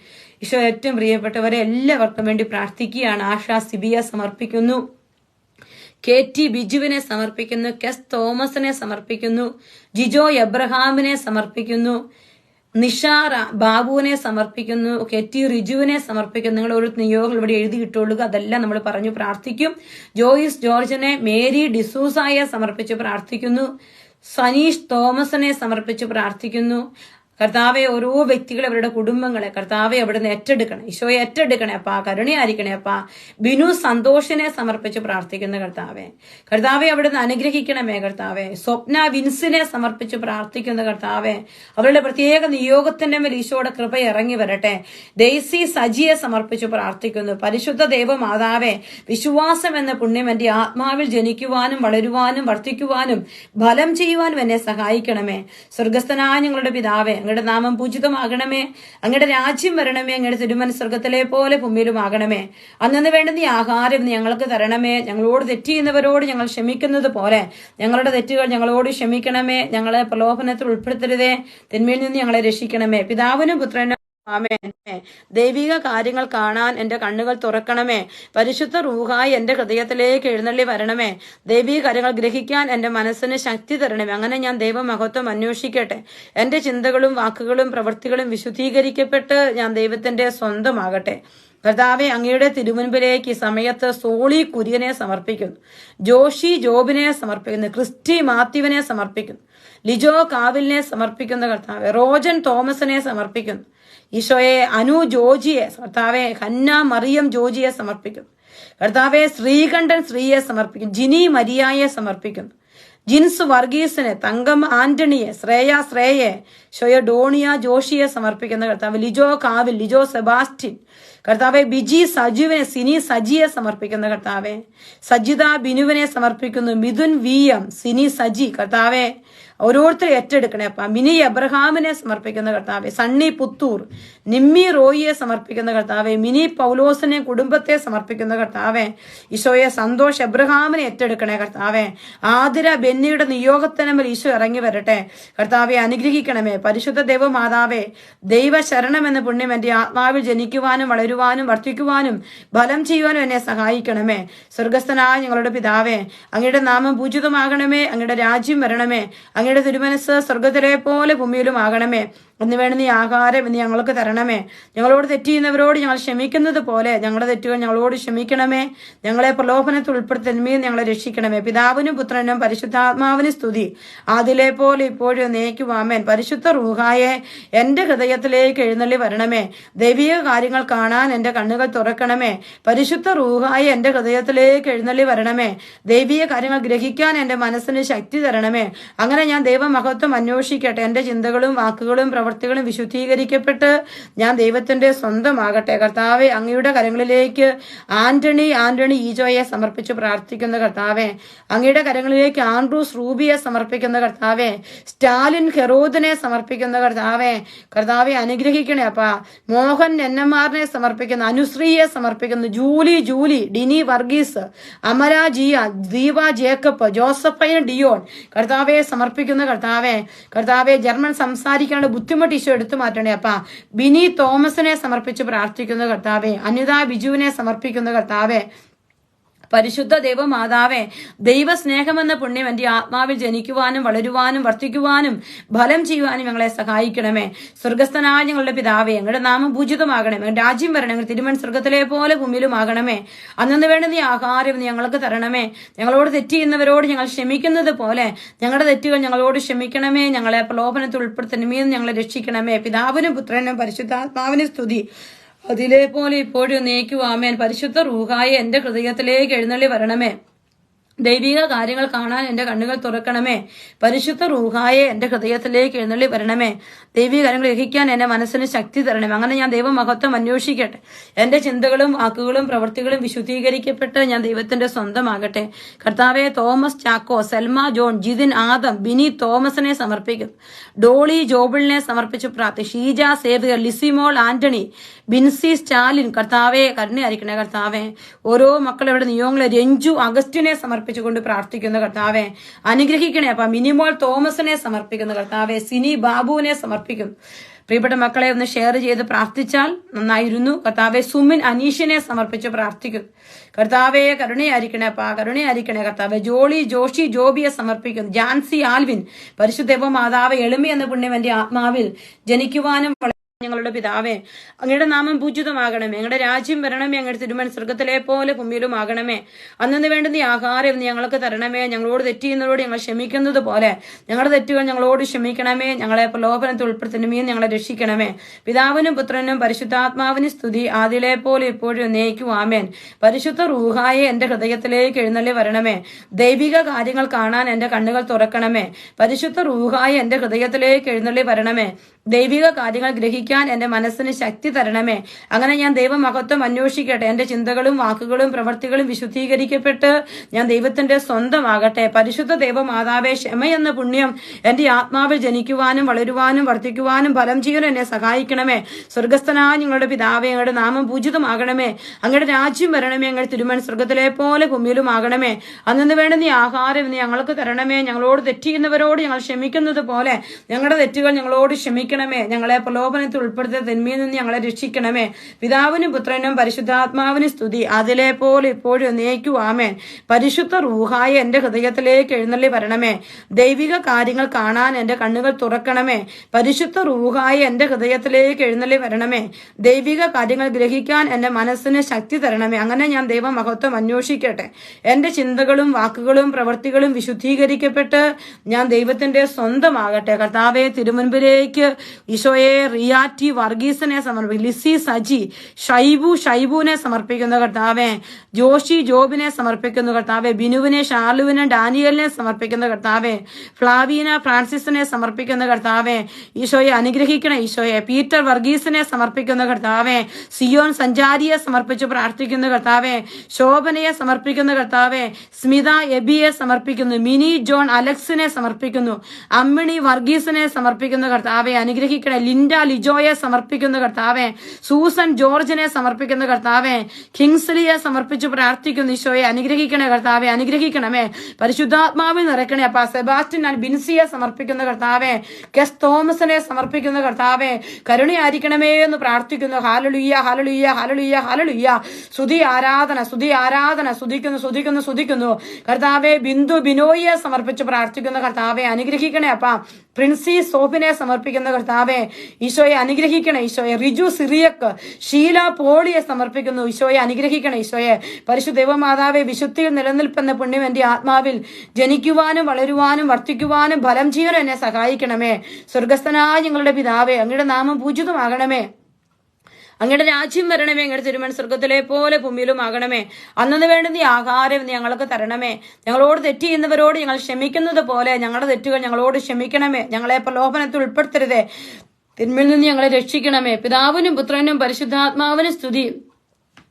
ഈശോ ഏറ്റവും പ്രിയപ്പെട്ടവരെ എല്ലാവർക്കും വേണ്ടി പ്രാർത്ഥിക്കുകയാണ്. ആശാ സിബിയ സമർപ്പിക്കുന്നു. KT ബിജുവിനെ സമർപ്പിക്കുന്നു. കെസ് തോമസിനെ സമർപ്പിക്കുന്നു. ജിജോ എബ്രഹാമിനെ സമർപ്പിക്കുന്നു. നിഷാറ ബാബുവിനെ സമർപ്പിക്കുന്നു. KT റിജുവിനെ സമർപ്പിക്കുന്നു. നിങ്ങൾ ഒരു നിയോഗങ്ങൾ ഇവിടെ എഴുതിയിട്ടുള്ളുക, അതെല്ലാം നമ്മൾ പറഞ്ഞു പ്രാർത്ഥിക്കും. ജോയിസ് ജോർജിനെ, മേരി ഡിസൂസായെ സമർപ്പിച്ച് പ്രാർത്ഥിക്കുന്നു. സനീഷ് തോമസിനെ സമർപ്പിച്ച് പ്രാർത്ഥിക്കുന്നു. കർത്താവെ, ഓരോ വ്യക്തികളെ, അവരുടെ കുടുംബങ്ങളെ കർത്താവെ അവിടുന്ന് ഏറ്റെടുക്കണം. ഈശോയെ ഏറ്റെടുക്കണേ അപ്പാ, കരുണയായിരിക്കണേ അപ്പാ. ബിനു സന്തോഷിനെ സമർപ്പിച്ച് പ്രാർത്ഥിക്കുന്ന കർത്താവെ അവിടുന്ന് അനുഗ്രഹിക്കണമേ. കർത്താവെ, സ്വപ്ന വിൻസിനെ സമർപ്പിച്ച് പ്രാർത്ഥിക്കുന്ന കർത്താവെ, അവരുടെ പ്രത്യേക നിയോഗത്തിന്റെ മേൽ ഈശോയുടെ കൃപ ഇറങ്ങി വരട്ടെ. ഡെയ്സി സജിയെ സമർപ്പിച്ച് പ്രാർത്ഥിക്കുന്നു. പരിശുദ്ധ ദൈവമാതാവെ, വിശ്വാസം എന്ന പുണ്യം എന്റെ ആത്മാവിൽ ജനിക്കുവാനും വളരുവാനും വർദ്ധിക്കുവാനും ഫലം ചെയ്യുവാനും എന്നെ സഹായിക്കണമേ. സ്വർഗസ്ഥനായ ഞങ്ങളുടെ പിതാവേ, അങ്ങയുടെ നാമം പൂജിതമാകണമേ. അങ്ങയുടെ രാജ്യം വരണമേ. അങ്ങയുടെ തിരുമനസ്സ് സ്വർഗത്തിലെ പോലെ ഭൂമിയിലുമാകണമേ. അന്നു വേണ്ടുന്ന ഈ ആഹാരം ഞങ്ങൾക്ക് തരണമേ. ഞങ്ങളോട് തെറ്റ് ചെയ്യുന്നവരോട് ഞങ്ങൾ ക്ഷമിക്കുന്നത് പോലെ ഞങ്ങളുടെ തെറ്റുകൾ ഞങ്ങളോട് ക്ഷമിക്കണമേ. ഞങ്ങളെ പ്രലോഭനത്തിൽ ഉൾപ്പെടുത്തരുതേ, തിന്മയിൽ നിന്ന് ഞങ്ങളെ രക്ഷിക്കണമേ. പിതാവിനും പുത്രനും ആമേൻ. ദൈവിക കാര്യങ്ങൾ കാണാൻ എന്റെ കണ്ണുകൾ തുറക്കണമേ. പരിശുദ്ധ റൂഹായി എന്റെ ഹൃദയത്തിലേക്ക് എഴുന്നള്ളി വരണമേ. ദൈവിക കാര്യങ്ങൾ ഗ്രഹിക്കാൻ എന്റെ മനസ്സിന് ശക്തി തരണമേ. അങ്ങനെ ഞാൻ ദൈവമഹത്വം അന്വേഷിക്കട്ടെ. എന്റെ ചിന്തകളും വാക്കുകളും പ്രവൃത്തികളും വിശുദ്ധീകരിക്കപ്പെട്ട് ഞാൻ ദൈവത്തിന്റെ സ്വന്തമാകട്ടെ. കർത്താവെ, അങ്ങയുടെ തിരുമുൻപിലേക്ക് ഈ സമയത്ത് സോളി കുര്യനെ സമർപ്പിക്കുന്നു. ജോഷി ജോബിനെ സമർപ്പിക്കുന്നു. ക്രിസ്റ്റി മാത്യുവിനെ സമർപ്പിക്കുന്നു. ലിജോ കാവിലിനെ സമർപ്പിക്കുന്ന കർത്താവെ, റോജൻ തോമസിനെ സമർപ്പിക്കുന്നു. ഈശോയെ, അനു ജോജിയെ, കർത്താവെ, ഹന്ന മറിയം ജോജിയെ സമർപ്പിക്കുന്നു. കർത്താവെ, ശ്രീകണ്ഠൻ ശ്രീയെ സമർപ്പിക്കുന്നു. ജിനി മരിയായെ സമർപ്പിക്കുന്നു. ജിൻസ് വർഗീസിനെ, തങ്കം ആന്റണിയെ, ശ്രേയെ, ഷോയ ഡോണിയ ജോഷിയെ സമർപ്പിക്കുന്ന കർത്താവ്, ലിജോ കാവിൽ, ലിജോ സെബാസ്റ്റ്യൻ, കർത്താവെ, ബിജി സജുവിനെ, സിനി സജിയെ സമർപ്പിക്കുന്ന കർത്താവെ, സജിത ബിനുവിനെ സമർപ്പിക്കുന്നു. മിഥുൻ VM, സിനി സജി, കർത്താവെ ഓരോരുത്തരെ ഏറ്റെടുക്കണേ അപ്പ. മിനി എബ്രഹാമിനെ സമർപ്പിക്കുന്ന കർത്താവെ, സണ്ണി പുത്തൂർ, നിമ്മി റോയിയെ സമർപ്പിക്കുന്ന കർത്താവെ, മിനി പൗലോസിനെ കുടുംബത്തെ സമർപ്പിക്കുന്ന കർത്താവെ, ഈശോയെ സന്തോഷ് എബ്രഹാമിനെ ഏറ്റെടുക്കണേ കർത്താവെ. ആതിര ബെന്നിയുടെ നിയോഗത്തിന് മേൽ ഈശോ ഇറങ്ങി വരട്ടെ. കർത്താവെ അനുഗ്രഹിക്കണമേ. പരിശുദ്ധ ദൈവമാതാവേ, ദൈവ ശരണം എന്ന പുണ്യം എന്റെ ആത്മാവിൽ ജനിക്കുവാനും വളരുവാനും വർദ്ധിക്കുവാനും ഫലം ചെയ്യുവാനും എന്നെ സഹായിക്കണമേ. സ്വർഗസ്ഥനായ ഞങ്ങളുടെ പിതാവേ, അങ്ങയുടെ നാമം പൂജിതമാകണമേ. അങ്ങയുടെ രാജ്യം വരണമേ. അങ്ങയുടെ തിരുമനസ്സ് സ്വർഗത്തിലെ പോലെ ഭൂമിയിലും ആകണമേ. എന്ന് വേണ്ടുന്ന ഈ ആഹാരം ഇന്ന് ഞങ്ങൾക്ക് തരണമേ. ഞങ്ങളോട് തെറ്റ് ചെയ്യുന്നവരോട് ഞങ്ങൾ ക്ഷമിക്കുന്നത് പോലെ ഞങ്ങളുടെ തെറ്റുകൾ ഞങ്ങളോട് ക്ഷമിക്കണമേ. ഞങ്ങളെ പ്രലോഭനത്തിൽ ഉൾപ്പെടുത്തന്മയും ഞങ്ങളെ രക്ഷിക്കണമേ. പിതാവിനും പുത്രനും പരിശുദ്ധാത്മാവിനും സ്തുതി, അതിലെ പോലെ ഇപ്പോഴും എന്നേക്കും ആമേൻ. പരിശുദ്ധ റൂഹായെ എന്റെ ഹൃദയത്തിലേക്ക് എഴുന്നള്ളി വരണമേ. ദൈവിക കാര്യങ്ങൾ കാണാൻ എന്റെ കണ്ണുകൾ തുറക്കണമേ. പരിശുദ്ധ റൂഹായെ എന്റെ ഹൃദയത്തിലേക്ക് എഴുന്നള്ളി വരണമേ. ദൈവിക കാര്യങ്ങൾ ഗ്രഹിക്കാൻ എന്റെ മനസ്സിന് ശക്തി തരണമേ. അങ്ങനെ ഞാൻ ദൈവമഹത്വം അന്വേഷിക്കട്ടെ. എന്റെ ചിന്തകളും വാക്കുകളും പ്രവൃത്തികളും വിശുദ്ധീകരിക്കപ്പെട്ട് ഞാൻ ദൈവത്തിന്റെ സ്വന്തമാകട്ടെ. കർത്താവെ, അങ്ങയുടെ കരങ്ങളിലേക്ക് ആന്റണി ഈജോയെ സമർപ്പിച്ച് പ്രാർത്ഥിക്കുന്ന കർത്താവെ, അങ്ങയുടെ കരങ്ങളിലേക്ക് ആൻഡ്രൂസ് റൂബിയെ സമർപ്പിക്കുന്ന കർത്താവെ, സ്റ്റാലിൻ ഹെറോദിനെ സമർപ്പിക്കുന്ന കർത്താവെ അനുഗ്രഹിക്കണേ അപ്പാ. മോഹൻ എന്നമാറിനെ സമർപ്പിക്കുന്ന, അനുശ്രീയെ സമർപ്പിക്കുന്നു, ജൂലി ഡിനി വർഗീസ്, അമര ജിയ, ദീപ ജേക്കബ്, ജോസഫൈൻ ഡിയോൺ കർത്താവെ സമർപ്പിക്കുന്ന കർത്താവെ ജർമ്മൻ സംസാരിക്കാനുള്ള ബുദ്ധിമുട്ട് ഈശോ എടുത്തു മാറ്റണേ അപ്പാ. ബിനി തോമസിനെ സമർപ്പിച്ച് പ്രാർത്ഥിക്കുന്ന കർത്താവെ, അനിത ബിജുവിനെ സമർപ്പിക്കുന്ന കർത്താവെ, പരിശുദ്ധ ദൈവമാതാവേ, ദൈവസ്നേഹമെന്ന പുണ്യം എന്റെ ആത്മാവിൽ ജനിക്കുവാനും വളരുവാനും വർദ്ധിക്കുവാനും ഫലം ചെയ്യുവാനും ഞങ്ങളെ സഹായിക്കണമേ. സ്വർഗസ്ഥനായ ഞങ്ങളുടെ പിതാവേ, ഞങ്ങളുടെ നാമം പൂജിതമാകണമേ. ഞങ്ങളുടെ രാജ്യം വരണമേ. ഞങ്ങളുടെ തിരുമൺ സ്വർഗത്തിലെ പോലെ ഭൂമിയിലുമാകണമേ. അന്നു വേണ്ട നീ ആഹാരം ഞങ്ങൾക്ക് തരണമേ. ഞങ്ങളോട് തെറ്റ് ചെയ്യുന്നവരോട് ഞങ്ങൾ ക്ഷമിക്കുന്നത് പോലെ ഞങ്ങളുടെ തെറ്റുകൾ ഞങ്ങളോട് ക്ഷമിക്കണമേ. ഞങ്ങളെ പ്രലോഭനത്തിൽ ഉൾപ്പെടുത്തണമേ. ഞങ്ങളെ രക്ഷിക്കണമേ. പിതാവിനും പുത്രനും പരിശുദ്ധാത്മാവിനും സ്തുതി, അതിലെ പോലെ ഇപ്പോഴും നീക്കും ആമേൻ. പരിശുദ്ധ റൂഹായെ എന്റെ ഹൃദയത്തിലേക്ക് എഴുന്നള്ളി വരണമേ. ദൈവിക കാര്യങ്ങൾ കാണാൻ എന്റെ കണ്ണുകൾ തുറക്കണമേ. പരിശുദ്ധ റൂഹായെ എന്റെ ഹൃദയത്തിലേക്ക് എഴുന്നള്ളി വരണമേ. ദൈവിക കാര്യങ്ങൾ ഗ്രഹിക്കാൻ എന്റെ മനസ്സിന് ശക്തി തരണമേ. അങ്ങനെ ഞാൻ ദൈവമഹത്വം അന്വേഷിക്കട്ടെ. എന്റെ ചിന്തകളും വാക്കുകളും പ്രവൃത്തികളും വിശുദ്ധീകരിക്കപ്പെട്ട് ഞാൻ ദൈവത്തിന്റെ സ്വന്തമാകട്ടെ. കർത്താവെ, തോമസ് ചാക്കോ, സെൽമ ജോൺ, ജിതിൻ ആദം, ബിനി തോമസിനെ സമർപ്പിക്കും. ഡോളി ജോബിളിനെ സമർപ്പിച്ചു പ്രാർത്ഥിക്കും. ഷീജ സേവിയർ, ലിസിമോൾ ആന്റണി, ബിൻസി സ്റ്റാലിൻ കർത്താവെ കരുണയായിരിക്കണേ. കർത്താവെ, ഓരോ മക്കളുടെ നിയോഗങ്ങളെ രഞ്ജു അഗസ്റ്റിനെ സമർപ്പിച്ചുകൊണ്ട് പ്രാർത്ഥിക്കുന്ന കർത്താവെ അനുഗ്രഹിക്കണേ അപ്പ. മിനിമോൾ തോമസിനെ സമർപ്പിക്കുന്ന കർത്താവെ, സിനി ബാബുവിനെ സമർപ്പിക്കുന്നു. പ്രിയപ്പെട്ട മക്കളെ ഒന്ന് ഷെയർ ചെയ്ത് പ്രാർത്ഥിച്ചാൽ നന്നായിരുന്നു. കർത്താവെ, സുമിൻ അനീഷിനെ സമർപ്പിച്ച് പ്രാർത്ഥിക്കുന്നു. കർത്താവെ കരുണയായിരിക്കണേ അപ്പ, കരുണയായിരിക്കണേ കർത്താവെ. ജോളി ജോഷി ജോബിയെ സമർപ്പിക്കുന്നു. ജാൻസി ആൽവിൻ, പരിശുദ്ധ മാതാവ്, എളിമ എന്ന പുണ്യം എന്റെ ആത്മാവിൽ ജനിക്കുവാനും ഞങ്ങളുടെ പിതാവേ, അങ്ങയുടെ നാമം പൂജിതമാകണമേ. ഞങ്ങളുടെ രാജ്യം വരണമേ. അങ്ങയുടെ തിരുമൻ സ്വർഗത്തിലെ പോലെ ഭൂമിയിലും ആകണമേ. അന്നു വേണ്ടുന്ന ഈ ആഹാരം ഞങ്ങൾക്ക് തരണമേ. ഞങ്ങളോട് തെറ്റ് ചെയ്യുന്നവരോട് ഞങ്ങൾ ക്ഷമിക്കുന്നത് പോലെ ഞങ്ങളുടെ തെറ്റുകൾ ഞങ്ങളോട് ക്ഷമിക്കണമേ. ഞങ്ങളെ പ്രലോഭനത്തിൽ ഉൾപ്പെടുത്തണമേ. ഞങ്ങളെ രക്ഷിക്കണമേ. പിതാവിനും പുത്രനും പരിശുദ്ധാത്മാവിനും സ്തുതി, ആദിലെ പോലെ ഇപ്പോഴും എന്നേക്കും ആമേൻ. പരിശുദ്ധ റൂഹായെ എന്റെ ഹൃദയത്തിലേക്ക് എഴുന്നള്ളി വരണമേ. ദൈവിക കാര്യങ്ങൾ കാണാൻ എന്റെ കണ്ണുകൾ തുറക്കണമേ. പരിശുദ്ധ റൂഹായെ എന്റെ ഹൃദയത്തിലേക്ക് എഴുന്നള്ളി വരണമേ. ദൈവിക കാര്യങ്ങൾ ഗ്രഹിക്കാൻ എന്റെ മനസ്സിന് ശക്തി തരണമേ. അങ്ങനെ ഞാൻ ദൈവമഹത്വം അന്വേഷിക്കട്ടെ. എന്റെ ചിന്തകളും വാക്കുകളും പ്രവൃത്തികളും വിശുദ്ധീകരിക്കപ്പെട്ട് ഞാൻ ദൈവത്തിന്റെ സ്വന്തമാകട്ടെ. പരിശുദ്ധ ദൈവമാതാവേ, ക്ഷമയെന്ന പുണ്യം എന്റെ ആത്മാവിൽ ജനിക്കുവാനും വളരുവാനും വർദ്ധിക്കുവാനും ഫലം ചെയ്യാൻ എന്നെ സഹായിക്കണമേ. സ്വർഗസ്ഥനായ ഞങ്ങളുടെ പിതാവേ, അങ്ങയുടെ നാമം പൂജിതമാകണമേ. അങ്ങയുടെ രാജ്യം വരണമേ. അങ്ങയുടെ തിരുമൻ സ്വർഗത്തിലെ പോലെ ഭൂമിയിലും ആകണമേ. അന്നു വേണ്ട നീ ആഹാരം ഞങ്ങൾക്ക് തരണമേ. ഞങ്ങളോട് തെറ്റ് ചെയ്യുന്നവരോട് ഞങ്ങൾ ക്ഷമിക്കുന്നത് പോലെ ഞങ്ങളുടെ തെറ്റുകൾ ഞങ്ങളോട് ക്ഷമിക്കണമേ. ഞങ്ങളെ പ്രലോഭനത്തിൽ ഉൾപ്പെടുത്തിയ തിന്മയിൽ നിന്ന് ഞങ്ങളെ രക്ഷിക്കണമേ. പിതാവിനും പുത്രനും പരിശുദ്ധാത്മാവിനും സ്തുതി, അതിലെ പോലെ ഇപ്പോഴും എന്നേക്കും ആമേൻ. പരിശുദ്ധ റൂഹായെ എന്റെ ഹൃദയത്തിലേക്ക് എഴുന്നള്ളി വരണമേ. ദൈവിക കാര്യങ്ങൾ കാണാൻ എന്റെ കണ്ണുകൾ തുറക്കണമേ. പരിശുദ്ധ റൂഹായെ എന്റെ ഹൃദയത്തിലേക്ക് എഴുന്നള്ളി വരണമേ. ദൈവിക കാര്യങ്ങൾ ഗ്രഹിക്കാൻ എന്റെ മനസ്സിന് ശക്തി തരണമേ. അങ്ങനെ ഞാൻ ദൈവമഹത്വം അന്വേഷിക്കട്ടെ. എന്റെ ചിന്തകളും വാക്കുകളും പ്രവൃത്തികളും വിശുദ്ധീകരിക്കപ്പെട്ട് ഞാൻ ദൈവത്തിന്റെ സ്വന്തമാകട്ടെ. കർത്താവെ, തിരുമുൻപിലേക്ക് ഈശോയെ റിയാറ്റി വർഗീസിനെ സമർപ്പിക്കും. ലിസി സജി, ഷൈബുവിനെ സമർപ്പിക്കുന്ന കർത്താവെ. ജോഷി ജോബിനെ സമർപ്പിക്കുന്നു കർത്താവെ. ബിനുവിനെ, ഷാർലുവിനെ, ഡാനിയലിനെ സമർപ്പിക്കുന്ന കർത്താവെ. ഫ്ലാവീന ഫ്രാൻസിസിനെ സമർപ്പിക്കുന്ന കർത്താവെ. ഈശോയെ അനുഗ്രഹിക്കണേ. ഈശോയെ, പീറ്റർ വർഗീസിനെ സമർപ്പിക്കുന്ന കർത്താവെ. സിയോൻ സഞ്ചാരിയെ സമർപ്പിച്ച് പ്രാർത്ഥിക്കുന്ന കർത്താവെ. ശോഭനയെ സമർപ്പിക്കുന്ന കർത്താവെ. സ്മിത എബിയെ സമർപ്പിക്കുന്നു. മിനി ജോൺ അലക്സിനെ സമർപ്പിക്കുന്നു. അമ്മിണി വർഗീസിനെ സമർപ്പിക്കുന്ന കർത്താവെ അനുഗ്രഹിക്കണേ. ലിൻഡ ലിജോയെ സമർപ്പിക്കുന്ന കർത്താവെ. സൂസൻ ജോർജിനെ സമർപ്പിക്കുന്ന കർത്താവെ. കിങ്സ്ലിയെ സമർപ്പിച്ച് പ്രാർത്ഥിക്കുന്നു. ഈശോയെ അനുഗ്രഹിക്കണേ കർത്താവെ, അനുഗ്രഹിക്കണമേ. പരിശുദ്ധാത്മാവിൽ നിറയ്ക്കണേ അപ്പ. സെബാസ്റ്റ്യൻ ആൻഡ് ബിൻസിയെ സമർപ്പിക്കുന്ന കർത്താവെ. കെസ് തോമസിനെ സമർപ്പിക്കുന്ന കർത്താവെ. കരുണയായിരിക്കണമേ എന്ന് പ്രാർത്ഥിക്കുന്നു. ഹാലലുയ്യ, ഹാലലുയ്യ, ഹാലലുയ്യ, ഹാലലുയ്യ. സ്തുതി ആരാധന, സ്തുതി ആരാധന. സ്തുതിക്കുന്നു കർത്താവെ. ബിന്ദു ബിനോയിയെ സമർപ്പിച്ച് പ്രാർത്ഥിക്കുന്ന കർത്താവെ അനുഗ്രഹിക്കണേ അപ്പ. പ്രിൻസി സോഫിനെ സമർപ്പിക്കുന്ന കർത്താവെ. ഈശോയെ അനുഗ്രഹിക്കണം ഈശോയെ. റിജു സിറിയക്ക്, ഷീല പോളിയെ സമർപ്പിക്കുന്നു. ഈശോയെ അനുഗ്രഹിക്കണം ഈശോയെ. പരിശുദ്ധ ദൈവമാതാവെ, വിശുദ്ധിയിൽ നിലനിൽപ്പെന്ന പുണ്യം എന്റെ ആത്മാവിൽ ജനിക്കുവാനും വളരുവാനും വർദ്ധിക്കുവാനും ഫലം ചെയ്യാനും എന്നെ സഹായിക്കണമേ. സ്വർഗസ്ഥനായ ഞങ്ങളുടെ പിതാവേ, അങ്ങയുടെ നാമം പൂജിതമാകണമേ. അങ്ങയുടെ രാജ്യം വരണമേ. അങ്ങയുടെ തിരുമൻ സ്വർഗത്തിലെ പോലെ ഭൂമിയിലും ആകണമേ. അന്നു വേണ്ടുന്ന ആഹാരം ഞങ്ങൾക്ക് തരണമേ. ഞങ്ങളോട് തെറ്റ് ചെയ്യുന്നവരോട് ഞങ്ങൾ ക്ഷമിക്കുന്നത് പോലെ ഞങ്ങളുടെ തെറ്റുകൾ ഞങ്ങളോട് ക്ഷമിക്കണമേ. ഞങ്ങളെ പ്രലോഭനത്തിൽ ഉൾപ്പെടുത്തരുതേ, തിന്മയിൽ നിന്ന് ഞങ്ങളെ രക്ഷിക്കണമേ. പിതാവിനും പുത്രനും പരിശുദ്ധാത്മാവിനും സ്തുതി,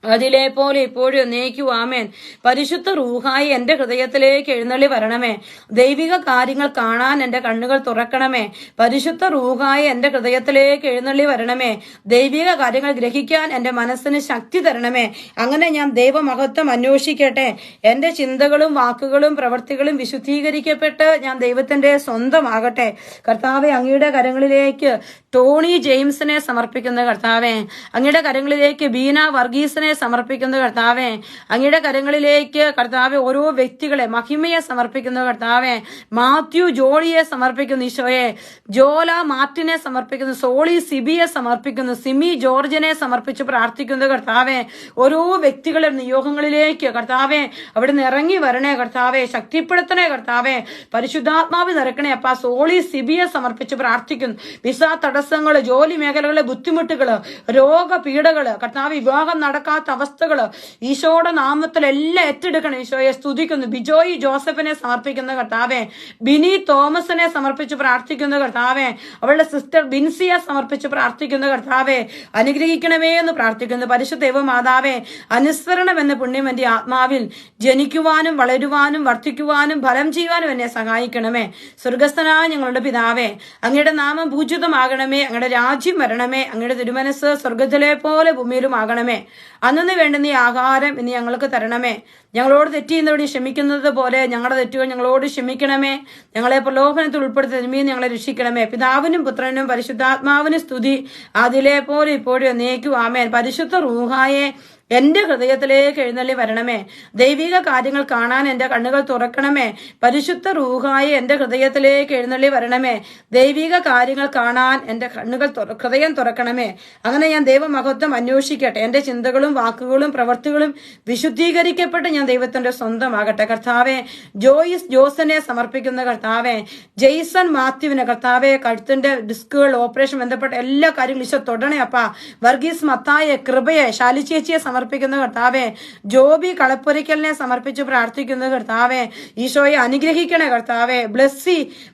അതിലെ പോലെ ഇപ്പോഴും എന്നേക്കും ആമേൻ. പരിശുദ്ധ റൂഹായി എന്റെ ഹൃദയത്തിലേക്ക് എഴുന്നള്ളി വരണമേ. ദൈവിക കാര്യങ്ങൾ കാണാൻ എന്റെ കണ്ണുകൾ തുറക്കണമേ. പരിശുദ്ധ റൂഹായി എന്റെ ഹൃദയത്തിലേക്ക് എഴുന്നള്ളി വരണമേ. ദൈവിക കാര്യങ്ങൾ ഗ്രഹിക്കാൻ എന്റെ മനസ്സിന് ശക്തി തരണമേ. അങ്ങനെ ഞാൻ ദൈവമഹത്വം അന്വേഷിക്കട്ടെ. എന്റെ ചിന്തകളും വാക്കുകളും പ്രവൃത്തികളും വിശുദ്ധീകരിക്കപ്പെട്ട് ഞാൻ ദൈവത്തിന്റെ സ്വന്തമാകട്ടെ. കർത്താവെ, അങ്ങയുടെ കരങ്ങളിലേക്ക് ടോണി ജെയിംസിനെ സമർപ്പിക്കുന്ന കർത്താവെ. അങ്ങയുടെ കരങ്ങളിലേക്ക് ബീന വർഗീസിനെ സമർപ്പിക്കുന്ന കർത്താവെ. അങ്ങയുടെ കരങ്ങളിലേക്ക് കർത്താവെ ഓരോ വ്യക്തികളെ മഹിമയെ സമർപ്പിക്കുന്ന കർത്താവെ. മാത്യു ജോളിയെ സമർപ്പിക്കുന്നു ഈശോയെ. ജോല മാർട്ടിനെ സമർപ്പിക്കുന്നു. സോളി സിബിയെ സമർപ്പിക്കുന്നു. സിമി ജോർജിനെ സമർപ്പിച്ച് പ്രാർത്ഥിക്കുന്നു കർത്താവെ. ഓരോ വ്യക്തികളുടെ നിയോഗങ്ങളിലേക്ക് കർത്താവെ അവിടുന്ന് ഇറങ്ങി വരണേ കർത്താവെ. ശക്തിപ്പെടുത്തണേ കർത്താവെ. പരിശുദ്ധാത്മാവ് നിറക്കണേ അപ്പ. സോളി സിബിയെ സമർപ്പിച്ച് പ്രാർത്ഥിക്കുന്നു. വിസ തടസ്സങ്ങള്, ജോലി മേഖലകളിലെ ബുദ്ധിമുട്ടുകള്, രോഗപീഠകള്, കർത്താവ് വിവാഹം നടക്കാത്ത അവസ്ഥകള് ഈശോയുടെ നാമത്തിൽ എല്ലാം ഏറ്റെടുക്കണം ഈശോയെ. സ്തുതിക്കുന്നു. ബിജോയി ജോസഫിനെ സമർപ്പിക്കുന്ന കർത്താവെ. ബിനി തോമസിനെ സമർപ്പിച്ച് പ്രാർത്ഥിക്കുന്ന കർത്താവെ. അവളുടെ സിസ്റ്റർ ബിൻസിയെ സമർപ്പിച്ച് പ്രാർത്ഥിക്കുന്ന കർത്താവെ. അനുഗ്രഹിക്കണമേ എന്ന് പ്രാർത്ഥിക്കുന്നു. പരിശുദ്ധ ദൈവമാതാവെ, അനുസ്മരണം എന്ന പുണ്യം എന്റെ ആത്മാവിൽ ജനിക്കുവാനും വളരുവാനും വർദ്ധിക്കുവാനും ഫലം ചെയ്യുവാനും എന്നെ സഹായിക്കണമേ. സ്വർഗസ്ഥനായ ഞങ്ങളുടെ പിതാവേ, അങ്ങയുടെ നാമം പൂജിതമാകണമേ. അങ്ങയുടെ രാജ്യം വരണമേ. അങ്ങയുടെ തിരുമനസ് സ്വർഗത്തിലെ പോലെ ഭൂമിയിലും ആകണമേ. അന്നു വേണ്ടുന്ന ആഹാരം ഇനി ഞങ്ങൾക്ക് തരണമേ. ഞങ്ങളോട് തെറ്റ് ചെയ്യുന്നവരോട് ക്ഷമിക്കുന്നത് പോലെ ഞങ്ങളുടെ തെറ്റുകൾ ഞങ്ങളോട് ക്ഷമിക്കണമേ. ഞങ്ങളെ പ്രലോഭനത്തിൽ ഉൾപ്പെടുത്തി തിന്മയിൽ ഞങ്ങളെ രക്ഷിക്കണമേ. പിതാവിനും പുത്രനും പരിശുദ്ധാത്മാവിനും സ്തുതി, അതിലെ പോലെ ഇപ്പോഴും എന്നേക്കും ആമേൻ. പരിശുദ്ധ റൂഹായെ എന്റെ ഹൃദയത്തിലേക്ക് എഴുന്നള്ളി വരണമേ. ദൈവിക കാര്യങ്ങൾ കാണാൻ എന്റെ കണ്ണുകൾ തുറക്കണമേ. പരിശുദ്ധ റൂഹായെ എന്റെ ഹൃദയത്തിലേക്ക് എഴുന്നള്ളി വരണമേ. ദൈവിക കാര്യങ്ങൾ കാണാൻ എന്റെ കണ്ണുകൾ ഹൃദയം തുറക്കണമേ. അങ്ങനെ ഞാൻ ദൈവമഹത്വം അന്വേഷിക്കട്ടെ. എന്റെ ചിന്തകളും വാക്കുകളും പ്രവൃത്തികളും വിശുദ്ധീകരിക്കപ്പെട്ട് ഞാൻ ദൈവത്തിന്റെ സ്വന്തമാകട്ടെ. കർത്താവെ, ജോയിസ് ജോസനെ സമർപ്പിക്കുന്ന കർത്താവെ. ജെയ്സൺ മാത്യുവിനെ കർത്താവെ, കഴുത്തിന്റെ ഡിസ്കുകൾ ഓപ്പറേഷൻ ബന്ധപ്പെട്ട എല്ലാ കാര്യങ്ങളും ഈശോ തൊടണേ അപ്പ. വർഗീസ് മത്തായെ, കൃപയെ, ശാലിച്ചേച്ചിയെ സമർപ്പിക്കുന്ന കർത്താവെ. ജോബി കളപ്പുരയ്ക്കലിനെ സമർപ്പിച്ച് പ്രാർത്ഥിക്കുന്ന കർത്താവെ. ഈശോയെ അനുഗ്രഹിക്കണേ കർത്താവെ.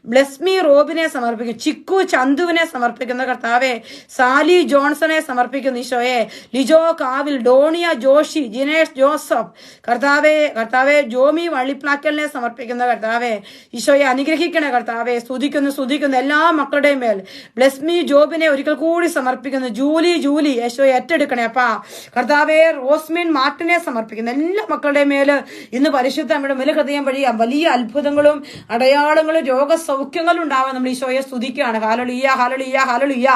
ബ്ലെസ്മി റോബിനെ സമർപ്പിക്കും. ചിക്കു ചന്തുവിനെ സമർപ്പിക്കുന്ന കർത്താവെ. സാലി ജോൺസനെ സമർപ്പിക്കുന്നു ഈശോയെ. ലിജോ കാവിൽ, ഡോണിയ ജോഷി, ജിനേഷ് ജോസഫ് കർത്താവെ. ജോമി വള്ളിപ്ലാക്കലിനെ സമർപ്പിക്കുന്ന കർത്താവെ. ഈശോയെ അനുഗ്രഹിക്കണേ കർത്താവെ. സ്തുതിക്കുന്നു എല്ലാ മക്കളുടെയും മേൽ. ബ്ലെസ്മി ജോബിനെ ഒരിക്കൽ കൂടി സമർപ്പിക്കുന്നു. ജൂലി ഈശോയെ ഏറ്റെടുക്കണേ അപ്പാ. കർത്താവെ, റോസ്മിൻ മാർട്ടിനെ സമർപ്പിക്കുന്ന എല്ലാ മക്കളുടെ മേല് ഇന്ന് പരിശുദ്ധ നമ്മുടെ ഹൃദയം വഴി വലിയ അത്ഭുതങ്ങളും അടയാളങ്ങളും രോഗസൗഖ്യങ്ങളും ഉണ്ടാവാൻ നമ്മൾ ഈശോയെ സ്തുതിക്കുകയാണ്. Hallelujah, hallelujah, hallelujah.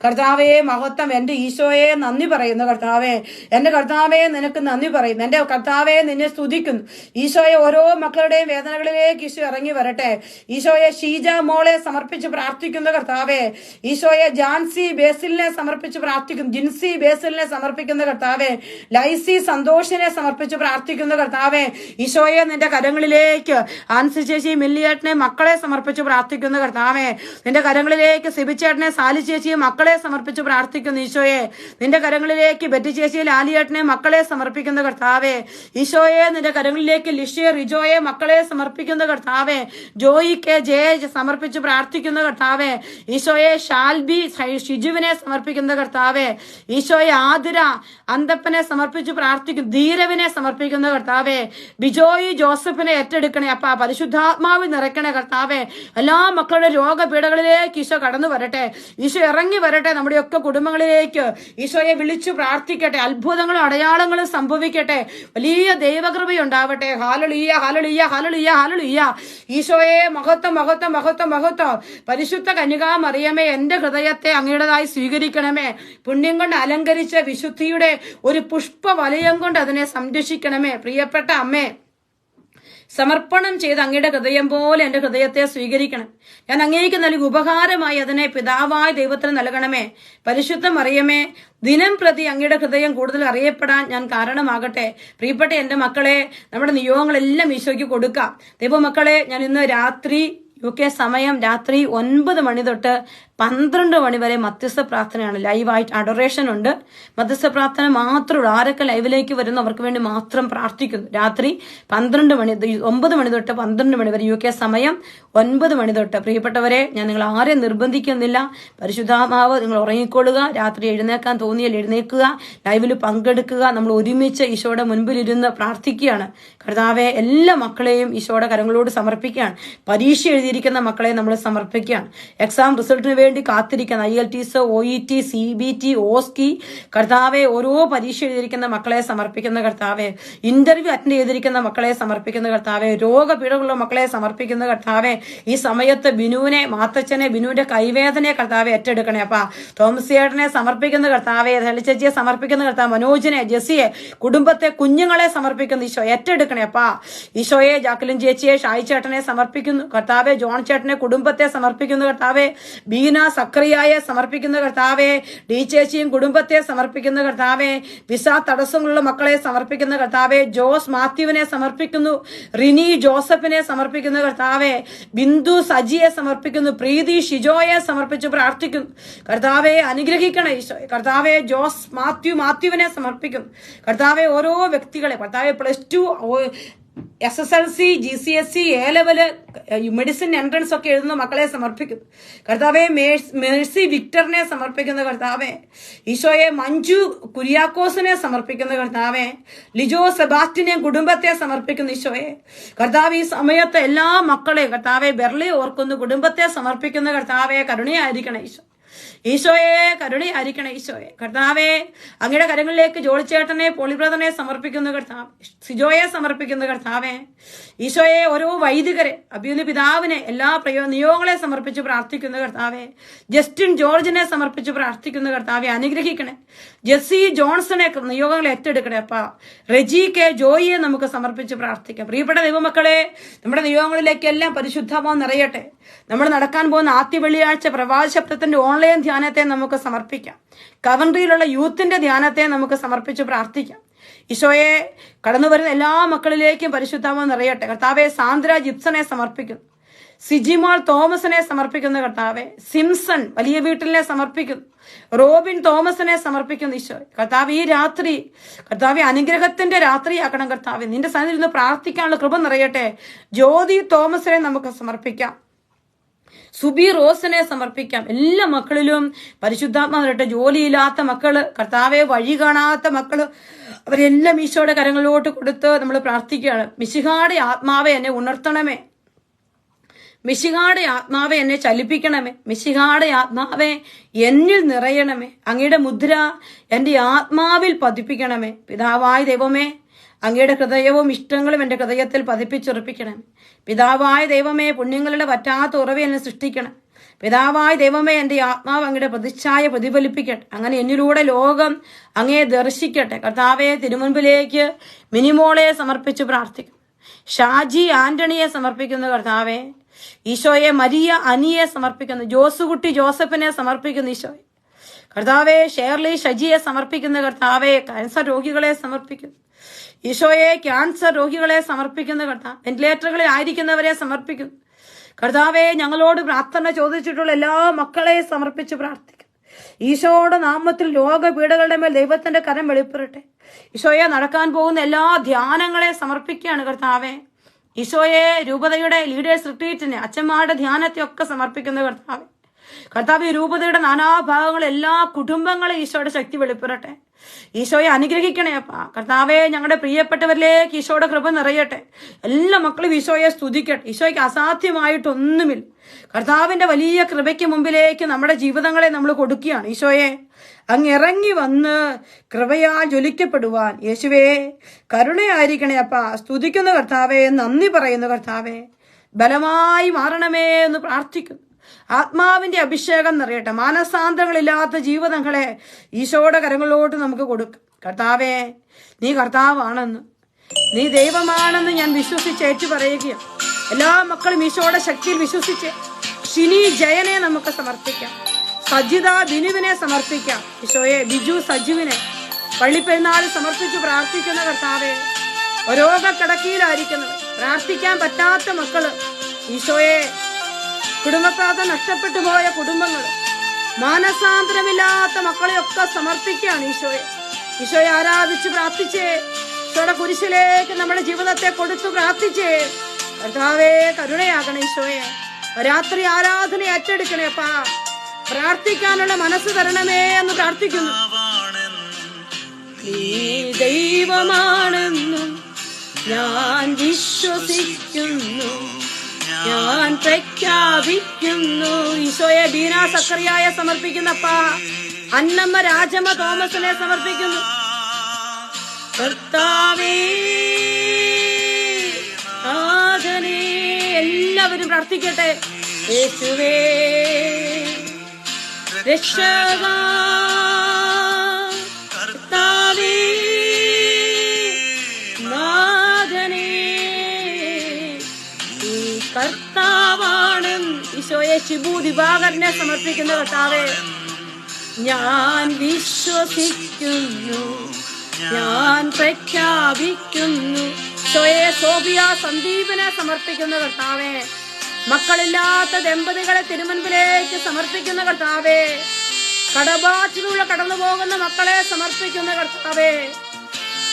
കർത്താവേ, മഹത്വം. എന്റെ ഈശോയെ നന്ദി പറയുന്നു കർത്താവേ. എന്റെ കർത്താവേ, നിനക്ക് നന്ദി പറയുന്നു. എന്റെ കർത്താവേ, നിന്നെ സ്തുതിക്കുന്നു. ഈശോയെ, ഓരോ മക്കളുടെയും വേദനകളിലേക്ക് ഈശോ ഇറങ്ങി വരട്ടെ. ഈശോയെ, ഷീജ മോളെ സമർപ്പിച്ച് പ്രാർത്ഥിക്കുന്നു കർത്താവേ. ഈശോയെ, ജാൻസി ബേസിലിനെ സമർപ്പിച്ച് പ്രാർത്ഥിക്കുന്നു. ജിൻസി ബേസിലിനെ സമർപ്പിക്കുന്ന കർത്താവേ. ലൈസി സന്തോഷിനെ സമർപ്പിച്ച് പ്രാർത്ഥിക്കുന്ന കർത്താവെ. ഈശോയെ, നിന്റെ കരങ്ങളിലേക്ക് ആൻസി ചേച്ചി, മില്ലിയേട്ടനെ മക്കളെ സമർപ്പിച്ച് പ്രാർത്ഥിക്കുന്ന കർത്താവെ. നിന്റെ കരങ്ങളിലേക്ക് സിബിച്ചേട്ടനെ, സാലി ചേച്ചിയെ മക്കളെ സമർപ്പിച്ച് പ്രാർത്ഥിക്കുന്നു ഈശോയെ. നിന്റെ കരങ്ങളിലേക്ക് ബെറ്റി ചേച്ചി, ലാലിയേട്ടനെ മക്കളെ സമർപ്പിക്കുന്ന കർത്താവെ. ഈശോയെ, നിന്റെ കരങ്ങളിലേക്ക് ലിഷിയെ, റിജോയെ മക്കളെ സമർപ്പിക്കുന്ന കർത്താവെ. ജോയിക്ക് ജയ സമർപ്പിച്ച് പ്രാർത്ഥിക്കുന്ന കർത്താവെ. ഈശോയെ, ഷാൽബി ഷിജുവിനെ സമർപ്പിക്കുന്ന കർത്താവെ. ഈശോയെ, ആതിര അന്തപ്പനെ സമർപ്പിച്ച് പ്രാർത്ഥിക്കുന്നു. ധീരവിനെ സമർപ്പിക്കുന്ന കർത്താവെ. ബിജോയി ജോസഫിനെ ഏറ്റെടുക്കണേ അപ്പ. പരിശുദ്ധാത്മാവ് നിറയ്ക്കണേ കർത്താവെ. എല്ലാ മക്കളുടെ രോഗപീഠകളിലേക്ക് ഈശോ കടന്നു വരട്ടെ. ഈശോ ഇറങ്ങി വരട്ടെ നമ്മുടെയൊക്കെ കുടുംബങ്ങളിലേക്ക്. ഈശോയെ വിളിച്ചു പ്രാർത്ഥിക്കട്ടെ. അത്ഭുതങ്ങളും അടയാളങ്ങളും സംഭവിക്കട്ടെ. വലിയ ദൈവകൃപയുണ്ടാവട്ടെ. Hallelujah, hallelujah, hallelujah, hallelujah. ഈശോയെ, മഹത്വം, മഹത്വം, മഹത്വം, മഹത്വം. പരിശുദ്ധ കന്യകാ മറിയമേ, എന്റെ ഹൃദയത്തെ അങ്ങയുടേതായി സ്വീകരിക്കണമേ. പുണ്യം കൊണ്ട് അലങ്കരിച്ച വിശുദ്ധിയുടെ ഒരു പുഷ്പവലയം കൊണ്ട് അതിനെ സംരക്ഷിക്കണമേ. പ്രിയപ്പെട്ട അമ്മേ, സമർപ്പണം ചെയ്ത് അങ്ങയുടെ ഹൃദയം പോലെ എന്റെ ഹൃദയത്തെ സ്വീകരിക്കണം. ഞാൻ അങ്ങേക്ക് നൽകി ഉപകാരമായി അതിനെ പിതാവായ ദൈവത്തിന് നൽകണമേ. പരിശുദ്ധ മറിയമേ, ദിനം പ്രതി അങ്ങയുടെ ഹൃദയം കൂടുതൽ അറിയപ്പെടാൻ ഞാൻ കാരണമാകട്ടെ. പ്രിയപ്പെട്ട എന്റെ മക്കളെ, നമ്മുടെ നിയോഗങ്ങളെല്ലാം ഈശോയ്ക്ക് കൊടുക്കാം. ദൈവമക്കളെ, ഞാൻ ഇന്ന് രാത്രി UK സമയം രാത്രി 9 മണി തൊട്ട് 12 മണി വരെ മധ്യസ്ഥ പ്രാർത്ഥനയാണ്. ലൈവായിട്ട് അഡോറേഷൻ ഉണ്ട്. മധ്യസ്ഥ പ്രാർത്ഥന മാത്രമുള്ളൂ. ആരൊക്കെ ലൈവിലേക്ക് വരുന്നു അവർക്ക് വേണ്ടി മാത്രം പ്രാർത്ഥിക്കുന്നു. രാത്രി 9 മണി തൊട്ട് 12 മണി വരെ UK സമയം 9 മണി തൊട്ട്. പ്രിയപ്പെട്ടവരെ, ഞാൻ നിങ്ങൾ ആരെയും നിർബന്ധിക്കുന്നില്ല. പരിശുദ്ധാത്മാവ്, നിങ്ങൾ ഉറങ്ങിക്കൊള്ളുക. രാത്രി എഴുന്നേക്കാൻ തോന്നിയാൽ എഴുന്നേൽക്കുക, ലൈവിൽ പങ്കെടുക്കുക. നമ്മൾ ഒരുമിച്ച് ഈശോയുടെ മുൻപിൽ ഇരുന്ന് പ്രാർത്ഥിക്കുകയാണ്. കർത്താവെ, എല്ലാ മക്കളെയും ഈശോയുടെ കരങ്ങളോട് സമർപ്പിക്കുകയാണ്. പരീക്ഷ എഴുതിയിരിക്കുന്ന മക്കളെ നമ്മൾ സമർപ്പിക്കുകയാണ്. എക്സാം റിസൾട്ടിന് വേണ്ടി കാത്തിരിക്കുന്ന IELTS, OET, CBT, OSCE, കർത്താവെ, ഓരോ പരീക്ഷ എഴുതിയിരിക്കുന്ന മക്കളെ സമർപ്പിക്കുന്ന കർത്താവെ, ഇന്റർവ്യൂ അറ്റൻഡ് ചെയ്തിരിക്കുന്ന മക്കളെ സമർപ്പിക്കുന്ന കർത്താവെ, രോഗപീഠകളുള്ള മക്കളെ സമർപ്പിക്കുന്ന കർത്താവെ, ഈ സമയത്ത് ബിനുവിനെ, മാത്തച്ഛനെ, ബിനുവിന്റെ കൈവേദനയെ കർത്താവെ ഏറ്റെടുക്കണേ. അപ്പാ തോമസ് ചേട്ടനെ സമർപ്പിക്കുന്ന കർത്താവെ, ചേച്ചിയെ സമർപ്പിക്കുന്ന കർത്താവ്, മനോജിനെ, ജെസിയെ, കുടുംബത്തെ, കുഞ്ഞുങ്ങളെ സമർപ്പിക്കുന്ന ഈശോ ഏറ്റെടുക്കണേ. അപ്പാ ഈശോയെ, ജാക്കലിൻ ചേച്ചിയെ, ഷായി ചേട്ടനെ സമർപ്പിക്കുന്നു കർത്താവെ, ജോൺ ചേട്ടനെ, കുടുംബത്തെ സമർപ്പിക്കുന്ന കർത്താവെ, ബീന സക്രിയായെ സമർപ്പിക്കുന്ന കർത്താവെ, ഡി ചേച്ചിയും കുടുംബത്തെ സമർപ്പിക്കുന്ന കർത്താവെ, വിസ തടസ്സങ്ങളുള്ള മക്കളെ സമർപ്പിക്കുന്ന കർത്താവെ, ജോസ് മാത്യുവിനെ സമർപ്പിക്കുന്നു, റിനി ജോസഫിനെ സമർപ്പിക്കുന്ന കർത്താവെ, ബിന്ദു സജിയെ സമർപ്പിക്കുന്നു, പ്രീതി ഷിജോയെ സമർപ്പിച്ച് പ്രാർത്ഥിക്കുന്നു കർത്താവെ. അനുഗ്രഹിക്കണേ ഈശോയെ. കർത്താവെ, ജോസ് മാത്യുവിനെ സമർപ്പിക്കുന്നു കർത്താവെ. ഓരോ വ്യക്തികളെ കർത്താവെ, +2 SSLC, GCSE, A-level, medicine entrance ഒക്കെ എഴുതുന്ന മക്കളെ സമർപ്പിക്കുന്നു കർത്താവെ. മേഴ്സി വിക്ടറിനെ സമർപ്പിക്കുന്ന കർത്താവെ. ഈശോയെ, മഞ്ജു കുര്യാക്കോസിനെ സമർപ്പിക്കുന്ന കർത്താവെ. ലിജോ സെബാസ്റ്റിനെ, കുടുംബത്തെ സമർപ്പിക്കുന്ന ഈശോയെ. കർത്താവ്, ഈ സമയത്ത് എല്ലാ മക്കളെയും കർത്താവെ ബെർലി ഓർക്കുന്നു, കുടുംബത്തെ സമർപ്പിക്കുന്ന കർത്താവെ. കരുണയായിരിക്കണം ഈശോ. ഈശോയെ, കരുണയായിരിക്കണം ഈശോയെ. കർത്താവെ, അങ്ങയുടെ കരങ്ങളിലേക്ക് ജോളിച്ചേട്ടനെ, പോളിബ്രദറിനെ സമർപ്പിക്കുന്ന കർത്താവ്, സിജോയെ സമർപ്പിക്കുന്ന കർത്താവെ. ഈശോയെ, ഓരോ വൈദികരെ, അഭിയുന്ന പിതാവിനെ, എല്ലാ നിയോഗങ്ങളെ സമർപ്പിച്ച് പ്രാർത്ഥിക്കുന്ന കർത്താവെ. ജസ്റ്റിൻ ജോർജിനെ സമർപ്പിച്ച് പ്രാർത്ഥിക്കുന്ന കർത്താവെ. അനുഗ്രഹിക്കണേ. ജെസ്സി ജോൺസനെ നിയോഗങ്ങൾ ഏറ്റെടുക്കണേ അപ്പ. റെജി കെ ജോയിയെ നമുക്ക് സമർപ്പിച്ച് പ്രാർത്ഥിക്കാം. പ്രിയപ്പെട്ട ദൈവമക്കളെ, നമ്മുടെ നിയോഗങ്ങളിലേക്കെല്ലാം പരിശുദ്ധമാവും നിറയട്ടെ. നമ്മൾ നടക്കാൻ പോകുന്ന ആദ്യ വെള്ളിയാഴ്ച പ്രവാചകത്വത്തിന്റെ ഓൺലൈൻ ധ്യാനത്തെ നമുക്ക് സമർപ്പിക്കാം. കവൻട്രിയിലുള്ള യൂത്തിന്റെ ധ്യാനത്തെ നമുക്ക് സമർപ്പിച്ച് പ്രാർത്ഥിക്കാം. ഈശോയെ, കടന്നു വരുന്ന എല്ലാ മക്കളിലേക്കും പരിശുദ്ധമാവും നിറയട്ടെ. കർത്താവെ, സാന്ദ്ര ജിപ്സനെ സമർപ്പിക്കുന്നു, സിജിമോൾ തോമസിനെ സമർപ്പിക്കുന്ന കർത്താവെ. സിംസൺ വലിയ വീട്ടിലിനെ സമർപ്പിക്കുന്നു, റോബിൻ തോമസിനെ സമർപ്പിക്കുന്നു ഈശോ. കർത്താവ്, ഈ രാത്രി കർത്താവെ അനുഗ്രഹത്തിന്റെ രാത്രിയാക്കണം കർത്താവെ. നിന്റെ സന്നിധിയിൽ നിന്ന് പ്രാർത്ഥിക്കാനുള്ള കൃപ നിറയട്ടെ. ജ്യോതി തോമസിനെ നമുക്ക് സമർപ്പിക്കാം, സുബി റോസിനെ സമർപ്പിക്കാം. എല്ലാ മക്കളിലും പരിശുദ്ധാത്മാ വരട്ടെ. ജോലിയില്ലാത്ത മക്കള്, കർത്താവെ വഴി കാണാത്ത മക്കള്, അവരെല്ലാം ഈശോയുടെ കരങ്ങളിലോട്ട് കൊടുത്ത് നമ്മൾ പ്രാർത്ഥിക്കുകയാണ്. മിശിഹായുടെ ആത്മാവെ എന്നെ ഉണർത്തണമേ, മിശിഹായുടെ ആത്മാവെ എന്നെ ചലിപ്പിക്കണമേ, മിശിഹായുടെ ആത്മാവെ എന്നിൽ നിറയണമേ, അങ്ങയുടെ മുദ്ര എന്റെ ആത്മാവിൽ പതിപ്പിക്കണമേ. പിതാവായ ദൈവമേ, അങ്ങയുടെ ഹൃദയവും ഇഷ്ടങ്ങളും എന്റെ ഹൃദയത്തിൽ പതിപ്പിച്ചുറപ്പിക്കണം. പിതാവായ ദൈവമേ, പുണ്യങ്ങളുടെ പറ്റാത്ത ഉറവ എന്നെ സൃഷ്ടിക്കണം. പിതാവായ ദൈവമേ, എന്റെ ആത്മാവ് അങ്ങയുടെ പ്രതിച്ഛായ പ്രതിഫലിപ്പിക്കട്ടെ. അങ്ങനെ എന്നിലൂടെ ലോകം അങ്ങയെ ദർശിക്കട്ടെ. കർത്താവെ, തിരുമുൻപിലേക്ക് മിനിമോളെ സമർപ്പിച്ച് പ്രാർത്ഥിക്കും. ഷാജി ആന്റണിയെ സമർപ്പിക്കുന്ന കർത്താവെ. ഈശോയെ, മരിയ അനിയെ സമർപ്പിക്കുന്നു, ജോസുകുട്ടി ജോസഫിനെ സമർപ്പിക്കുന്നു ഈശോയെ. കർത്താവെ, ഷേർലി ഷജിയെ സമർപ്പിക്കുന്ന കർത്താവെ. ക്യാൻസർ രോഗികളെ സമർപ്പിക്കുന്നു ഈശോയെ. ക്യാൻസർ രോഗികളെ സമർപ്പിക്കുന്ന കർത്താവ്. വെന്റിലേറ്ററുകളിൽ ആയിരിക്കുന്നവരെ സമർപ്പിക്കുന്നു കർത്താവെ. ഞങ്ങളോട് പ്രാർത്ഥന ചോദിച്ചിട്ടുള്ള എല്ലാ മക്കളെ സമർപ്പിച്ച് പ്രാർത്ഥിക്കുന്നു. ഈശോയുടെ നാമത്തിൽ രോഗപീഠകളുടെ മേൽ ദൈവത്തിന്റെ കരം വെളിപ്പെടട്ടെ. ഈശോയെ, നടക്കാൻ പോകുന്ന എല്ലാ ധ്യാനങ്ങളെ സമർപ്പിക്കുകയാണ് കർത്താവെ. ഈശോയെ, രൂപതയുടെ ലീഡേഴ്സ് റിട്രീറ്റിനെ, അച്ഛന്മാരുടെ ധ്യാനത്തെ ഒക്കെ സമർപ്പിക്കുന്ന കർത്താവെ. കർത്താവ്, രൂപതയുടെ നാനാഭാഗങ്ങൾ, എല്ലാ കുടുംബങ്ങളെ ഈശോയുടെ ശക്തി വെളിപ്പെടട്ടെ. ഈശോയെ അനുഗ്രഹിക്കണേ അപ്പ. കർത്താവെ, ഞങ്ങളുടെ പ്രിയപ്പെട്ടവരിലേക്ക് ഈശോയുടെ കൃപ നിറയട്ടെ. എല്ലാ മക്കളും ഈശോയെ സ്തുതിക്കട്ടെ. ഈശോയ്ക്ക് അസാധ്യമായിട്ടൊന്നുമില്ല. കർത്താവിന്റെ വലിയ കൃപയ്ക്ക് മുമ്പിലേക്ക് നമ്മുടെ ജീവിതങ്ങളെ നമ്മൾ കൊടുക്കുകയാണ്. ഈശോയെ, അങ്ങ് ഇറങ്ങി വന്ന് കൃപയാൽ ജ്വലിക്കപ്പെടുവാൻ യേശുവേ കരുണയായിരിക്കണേ അപ്പ. സ്തുതിക്കുന്ന കർത്താവെ, നന്ദി പറയുന്ന കർത്താവെ, ബലമായി മാറണമേ എന്ന് പ്രാർത്ഥിക്കുന്നു. ആത്മാവിന്റെ അഭിഷേകം നിറയട്ടെ. മാനസാന്തരങ്ങളില്ലാത്ത ജീവിതങ്ങളെ ഈശോയുടെ കരങ്ങളിലോട്ട് നമുക്ക് കൊടുക്കാം. കർത്താവെ, നീ കർത്താവാണെന്ന്, നീ ദൈവമാണെന്ന് ഞാൻ വിശ്വസിച്ച് ഏറ്റു പറയുകയാണ്. എല്ലാ മക്കളും ഈശോയുടെ ശക്തിയിൽ വിശ്വസിച്ച് ഷിനി ജയനെ നമുക്ക് സമർപ്പിക്കാം. സജിത ബിനുവിനെ സമർപ്പിക്കാം. ഈശോയെ ബിജു സജുവിനെ പള്ളിപ്പെരുന്നാൾ സമർപ്പിച്ച് പ്രാർത്ഥിക്കുന്ന കർത്താവേ, രോഗക്കിടക്കയിലായിരിക്കുന്നത് പ്രാർത്ഥിക്കാൻ പറ്റാത്ത മക്കള്, ഈശോയെ കുടുംബപ്രാർത്ഥന നഷ്ടപ്പെട്ടു പോയ കുടുംബങ്ങൾ, മാനസാന്തരമില്ലാത്ത മക്കളെയൊക്കെ സമർപ്പിക്കുകയാണ് ഈശോയെ. ഈശോയെ ആരാധിച്ച് പ്രാർത്ഥിച്ചേ, ഈശോയുടെ കുരിശിലേക്ക് നമ്മുടെ ജീവിതത്തെ കൊടുത്തു പ്രാർത്ഥിച്ചേ. കർത്താവേ കരുണയാകണേ ഈശോയെ. രാത്രി ആരാധന ഏറ്റെടുക്കണേ അപ്പാ. പ്രാർത്ഥിക്കാനുള്ള മനസ്സ് തരണമേ എന്ന് പ്രാർത്ഥിക്കുന്നു. നീ ദൈവമാണെന്നും ഞാൻ വിശ്വസിക്കുന്നു, ഞാൻ പ്രഖ്യാപിക്കുന്നു. ഈശോയെ ബീന സക്കറിയായെ സമർപ്പിക്കുന്നപ്പാ. അന്നമ്മ രാജമ്മ തോമസിനെ സമർപ്പിക്കുന്നു. കർത്താവേ നാഥനേ, എല്ലാവരും പ്രാർത്ഥിക്കട്ടെ. യേശുവേ രക്ഷകാ, കർത്താവേ നാഥനേ, ഈ കർത്താവാണ്. ഈശോയെ ഷിബു ദിവാകരനെ സമർപ്പിക്കുന്ന കർത്താവേ, ഞാൻ വിശ്വസിക്കുന്നു, ഞാൻ പ്രഖ്യാപിക്കുന്നു. ഈശോയെ സോഫിയ സന്ദീപിനെ സമർപ്പിക്കുന്ന കർത്താവേ, മക്കളില്ലാത്ത ദമ്പതികളെ തിരുമുൻപിലേക്ക് സമർപ്പിക്കുന്ന കർത്താവേ, കടബാധ്യതയുള്ള കടന്നു പോകുന്ന മക്കളെ സമർപ്പിക്കുന്ന കർത്താവേ,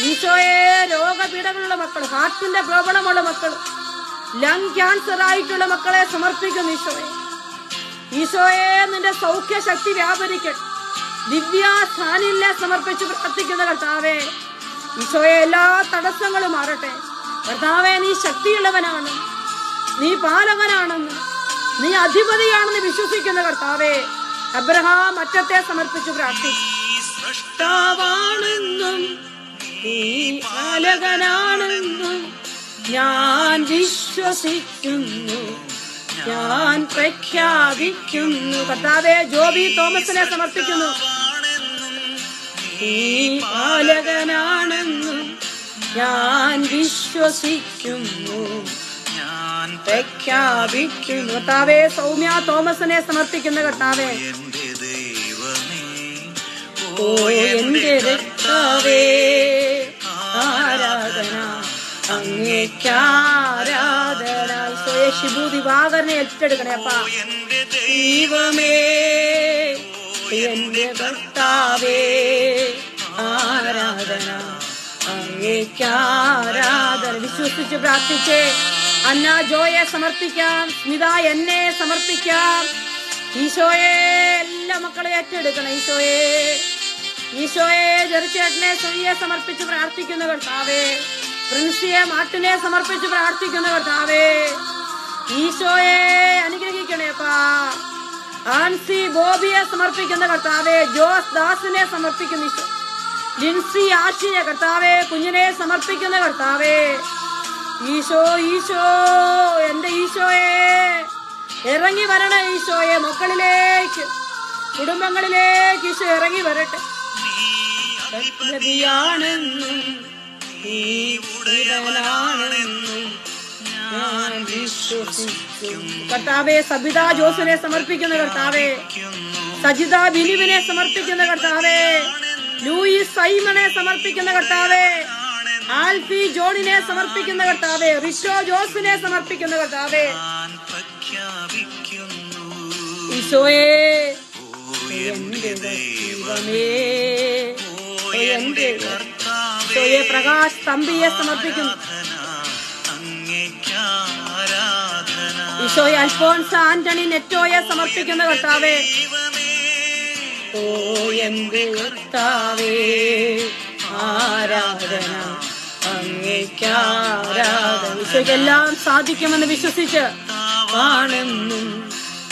ഈശോയെ രോഗപീഠകളുള്ള മക്കൾ, ഹാർട്ടിന്റെ പ്രോബ്ലമുള്ള മക്കൾ, ലങ് ക്യാൻസർ ആയിട്ടുള്ള മക്കളെ സമർപ്പിക്കുന്നു. ഈശോയെ ഈശോയെ നിന്റെ സൗഖ്യ ശക്തി വ്യാപരിക്കട്ടെ. ദിവ്യ സ്ഥാനിലെ സമർപ്പിച്ച് പ്രാർത്ഥിക്കുന്ന കർത്താവേ, ഈശോയെ എല്ലാ തടസ്സങ്ങളും മാറട്ടെ. കർത്താവേ നീ ശക്തിയുള്ളവനാണ്, നീ പാലകനാണെന്ന്, നീ അധിപതിയാണെന്ന് വിശ്വസിക്കുന്ന കർത്താവേ, അബ്രഹാം അറ്റത്തെ സമർപ്പിച്ചു പ്രാർത്ഥിച്ചു. സൃഷ്ടാവാണെന്നും നീ പാലകനാണെന്നും ഞാൻ വിശ്വസിക്കുന്നു, ഞാൻ പ്രഖ്യാപിക്കുന്നു. കർത്താവേ ജോബി തോമസിനെ സമർപ്പിക്കുന്നു. നീ പാലകനാണെന്നും ഞാൻ വിശ്വസിക്കുന്നു, ഞാൻ പ്രഖ്യാപിക്കുന്നു. കർത്താവേ സൗമ്യ തോമസിനെ സമർപ്പിക്കുന്ന കർത്താവേ, ഓ എന്റെ രക്ഷാവേ ആരാധന അങ്ങേക്കാരാധന. ഈശോയെ ഷിബു ദിവാകരനെ ഏറ്റെടുക്കണേ അപ്പാ. ദൈവമേ എന്റെ ഭർത്താവേ ആരാധന അങ്ങേക്കാരാധന. വിശ്വസിച്ച് പ്രാർത്ഥിച്ചേ. അന്ന ജോയെ സമർപ്പിക്കാം, സ്മിത എന്നെ സമർപ്പിക്കാം. ഈശോയെ എല്ലാ മക്കളെ ഏറ്റെടുക്കണം. ഈശോയെ ഈശോയെ ജെറിച്ചേട്ടനെ സുനിയെ സമർപ്പിച്ച് പ്രാർത്ഥിക്കുന്ന കർത്താവേ, പ്രിൻസിയെ മാട്ടിനെ സമർപ്പിച്ച് പ്രാർത്ഥിക്കുന്ന കർത്താവേ, ഈശോയെ അനുഗ്രഹിക്കണേപ്പാ. ആൻസി ബോബിയെ സമർപ്പിക്കുന്ന കർത്താവേ, ജോസ് ദാസിനെ സമർപ്പിക്കുന്ന ഈശോ, ലിൻസി ആഷിനെ കർത്താവേ, കുഞ്ഞിനെ സമർപ്പിക്കുന്ന കർത്താവേ, ഈശോ ഈശോ എന്റെ ഈശോയെ ഇറങ്ങി വരണേ. ഈശോയെ മക്കളിലേക്ക് കുടുംബങ്ങളിലേക്ക് ഈശോ ഇറങ്ങി വരട്ടെ. നബിയാണെന്നും ഞാൻ വിശ്വസിക്കുന്നു. കർത്താവേ സബിത ജോസിനെ സമർപ്പിക്കുന്ന കർത്താവേ, സജിത ബിനുവിനെ സമർപ്പിക്കുന്ന കർത്താവേ, ലൂയിസ് സൈമനെ സമർപ്പിക്കുന്ന കർത്താവേ, ആൽഫി ജോണിനെ സമർപ്പിക്കുന്ന കർത്താവേ, റിറ്റോ ജോസിനെ സമർപ്പിക്കുന്ന കർത്താവേ, ഈശോയെ എന്റെ ദൈവമേ എന്റെ ഈശോയെ പ്രകാശ് തമ്പിയെ സമർപ്പിക്കുന്നു. ഈശോയെ അൽഫോൻസ് ആന്റണി നെറ്റോയെ സമർപ്പിക്കുന്ന കർത്താവേ, ഓ എന്റെ കർത്താവേ ആരാധന അങ്ങേക്കാരാധന. ഈശോയ്ക്കെല്ലാം സാധിക്കുമെന്ന് വിശ്വസിച്ച് ആണെന്നും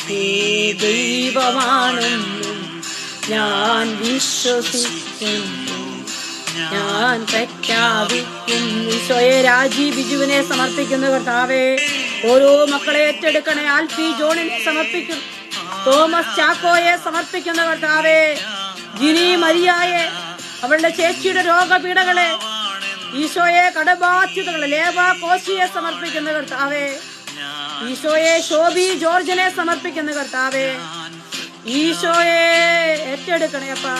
നീ ദൈവമാണെന്നും ഞാൻ വിശ്വസിക്കുന്നു, ഞാൻ പ്രഖ്യാപിക്കുന്നു. ഈശോയെ രാജി ബിജുവിനെ സമർപ്പിക്കുന്ന കർത്താവേ, ഓരോ മക്കളെ ഏറ്റെടുക്കണേ. ആൽഫി ജോണിനെ സമർപ്പിക്കുന്നു, തോമസ് ചാക്കോയെ സമർപ്പിക്കുന്ന കർത്താവേ, ജിനി മരിയായെ അവളുടെ ചേച്ചിയുടെ രോഗപീഠകളെ ഈശോയെ കടബാധ്യതകൾ ലേബ കോശിയെ സമർപ്പിക്കുന്ന കർത്താവേ, ഈശോയെ ശോഭി ജോർജിനെ സമർപ്പിക്കുന്ന കർത്താവേ, ഈശോയെ ഏറ്റെടുക്കണേ അപ്പാ.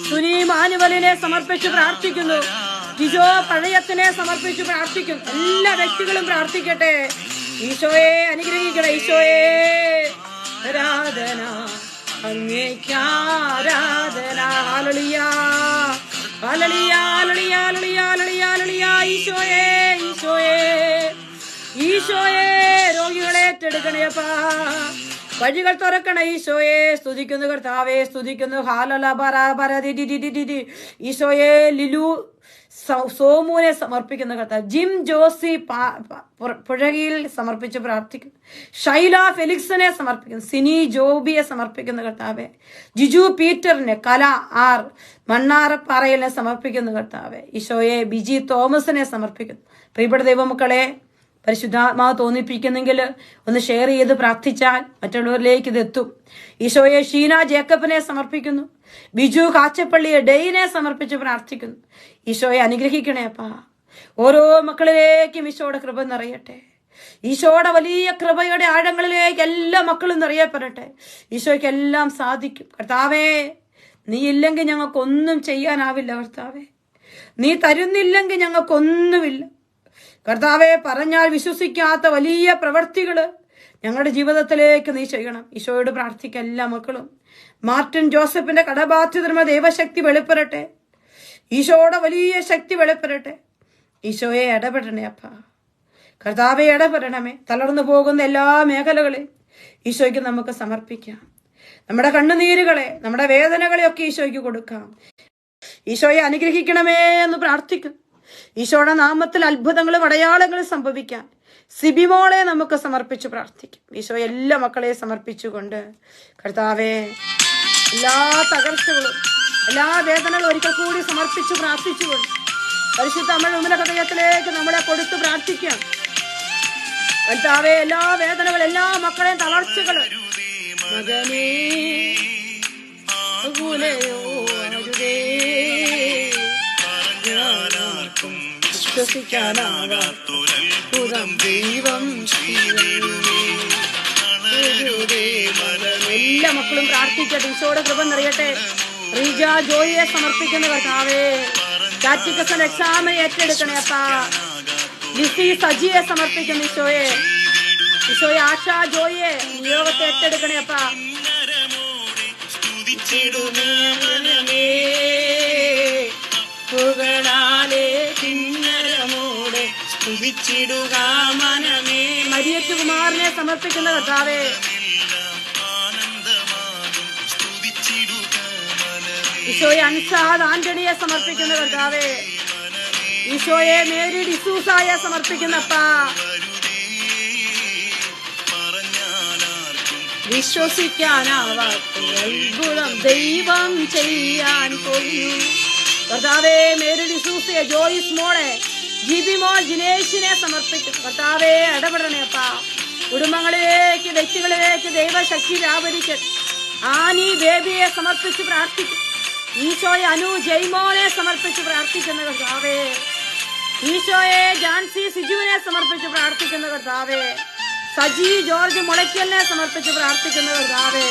സുനി മാനുവലിനെ സമർപ്പിച്ച് പ്രാർത്ഥിക്കുന്നു. ജിജോ പഴയത്തിനെ സമർപ്പിച്ച് പ്രാർത്ഥിക്കുന്നു. എല്ലാ വ്യക്തികളും പ്രാർത്ഥിക്കട്ടെ. ഈശോയെ അനുഗ്രഹിക്കണേ. ഈശോയെ ആരാധന അങ്ങേക്ക് ആരാധന. Hallelujah hallelujah hallelujah hallelujah hallelujah. ഈശോയെ ഈശോയെ ഈശോയെ രോഗികളെ ഏറ്റെടുക്കണേ അപ്പാ. വഴികൾ തുറക്കണേ ഈശോയെ. സ്തുതിക്കുന്നു കർത്താവേ, സ്തുതിക്കുന്നു. ഈശോയെ ലിലു സോമുവിനെ സമർപ്പിക്കുന്ന കർത്താവ്, ജിം ജോസി പുഴകിയിൽ സമർപ്പിച്ച് പ്രാർത്ഥിക്കുന്നു. ഷൈല ഫെലിക്സിനെ സമർപ്പിക്കുന്നു. സിനി ജോബിയെ സമർപ്പിക്കുന്ന കർത്താവെ, ജിജു പീറ്ററിനെ, കല ആർ മണ്ണാറപ്പാറയിലെ സമർപ്പിക്കുന്ന കർത്താവെ, ഈശോയെ ബിജി തോമസിനെ സമർപ്പിക്കുന്നു. പ്രിയപ്പെട്ട ദൈവമക്കളെ, പരിശുദ്ധാത്മാവ് തോന്നിപ്പിക്കുന്നെങ്കിൽ ഒന്ന് ഷെയർ ചെയ്ത് പ്രാർത്ഥിച്ചാൽ മറ്റുള്ളവരിലേക്ക് ഇത് എത്തും. ഈശോയെ ഷീന ജേക്കബിനെ സമർപ്പിക്കുന്നു. ബിജു കാച്ചപ്പള്ളിയെ ഡെയിനെ സമർപ്പിച്ച് പ്രാർത്ഥിക്കുന്നു. ഈശോയെ അനുഗ്രഹിക്കണേ അപ്പാ. ഓരോ മക്കളിലേക്കും ഈശോയുടെ കൃപ നിറയട്ടെ. ഈശോയുടെ വലിയ കൃപയുടെ ആഴങ്ങളിലേക്ക് എല്ലാ മക്കളും നിറയപ്പെടട്ടെ. ഈശോയ്ക്ക് എല്ലാം സാധിക്കും. കർത്താവേ, നീ ഇല്ലെങ്കിൽ ഞങ്ങൾക്കൊന്നും ചെയ്യാനാവില്ല. കർത്താവേ, നീ തരുന്നില്ലെങ്കിൽ ഞങ്ങൾക്കൊന്നുമില്ല. കർത്താവെ, പറഞ്ഞാൽ വിശ്വസിക്കാത്ത വലിയ പ്രവൃത്തികള് ഞങ്ങളുടെ ജീവിതത്തിലേക്ക് നീ ചെയ്യണം. ഈശോയോട് പ്രാർത്ഥിക്കുക എല്ലാ മക്കളും. മാർട്ടിൻ ജോസഫിന്റെ കടബാധ്യതമായ ദൈവശക്തി വെളിപ്പെടട്ടെ. ഈശോയുടെ വലിയ ശക്തി വെളിപ്പെടട്ടെ. ഈശോയെ ഇടപെടണേ അപ്പ. കർത്താവെ ഇടപെടണമേ. തളർന്നു പോകുന്ന എല്ലാ മേഖലകളെയും ഈശോയ്ക്ക് നമുക്ക് സമർപ്പിക്കാം. നമ്മുടെ കണ്ണുനീരുകളെ, നമ്മുടെ വേദനകളെ ഒക്കെ ഈശോയ്ക്ക് കൊടുക്കാം. ഈശോയെ അനുഗ്രഹിക്കണമേ എന്ന് പ്രാർത്ഥിക്കും. ഈശോയുടെ നാമത്തിൽ അത്ഭുതങ്ങളും അടയാളങ്ങളും സംഭവിക്കാൻ സിബിമോളെ നമുക്ക് സമർപ്പിച്ച് പ്രാർത്ഥിക്കും. ഈശോ എല്ലാ മക്കളെയും സമർപ്പിച്ചുകൊണ്ട് കർത്താവെ, എല്ലാ തകർച്ചകളും എല്ലാ വേദനകളും ഒരിക്കൽ കൂടി സമർപ്പിച്ചു പ്രാർത്ഥിച്ചുകൊണ്ട് പരിശുദ്ധ അമ്മ വിമല ഹൃദയത്തിലേക്ക് നമ്മളെ കൊടുത്തു പ്രാർത്ഥിക്കാം. കർത്താവെ, എല്ലാ വേദനകളും എല്ലാ മക്കളെയും തളർച്ചകളും മകനേ വിശ്വസിക്കാനാകാത്തൊരത്ഭുതം ദൈവം എല്ലാ മക്കളും പ്രാർത്ഥിക്കട്ടെ. ഈശോയുടെ കൃപ നിറയട്ടെ. റീജ ജോയിയെ സമർപ്പിക്കുന്ന കർത്താവേ, കാറ്റിക്കസൻ എക്സാമിനെ ഏറ്റെടുക്കണേ അപ്പാ. ലിസി സജിയെ സമർപ്പിക്കുന്ന ഈശോയെ, ഈശോയെ ആശ ജോയിയെ നിയോഗത്തെ ഏറ്റെടുക്കണേ അപ്പാ. മരിയത്ത് കുമാറിനെ സമർപ്പിക്കുന്ന കർത്താവേ, ഈശോയെ അൻസാദ് ആന്റണിയെ സമർപ്പിക്കുന്ന കർത്താവേ, ഈശോയെ മേരി ഡിസൂസായെ സമർപ്പിക്കുന്നപ്പാ. വിശ്വസിക്കാനാവാത്ത അത്ഭുതം ദൈവം ചെയ്യാൻ പോയി. കർത്താവേ, മേരി ഡിസൂസയെ, ജോയിസ് മോളെ, ജിബി മോൾ ജിനേഷിനെ സമർപ്പിക്കും. കർത്താവേ, ഇടപെടണേ അപ്പാ. കുടുംബങ്ങളിലേക്ക് വ്യക്തികളിലേക്ക് ദൈവശക്തി വ്യാപരിക്കട്ടെ. ആനി ബേബിയെ സമർപ്പിച്ച് പ്രാർത്ഥിക്കും. ഈശോയെ അനു ജയ്മോനെ സമർപ്പിച്ച് പ്രാർത്ഥിക്കുന്ന കർത്താവേ, ഈശോയെ ജാൻസി സിജുവിനെ സമർപ്പിച്ച് പ്രാർത്ഥിക്കുന്ന കർത്താവേ, സജി ജോർജ് മുളയ്ക്കലിനെ സമർപ്പിച്ച് പ്രാർത്ഥിക്കുന്ന കർത്താവേ,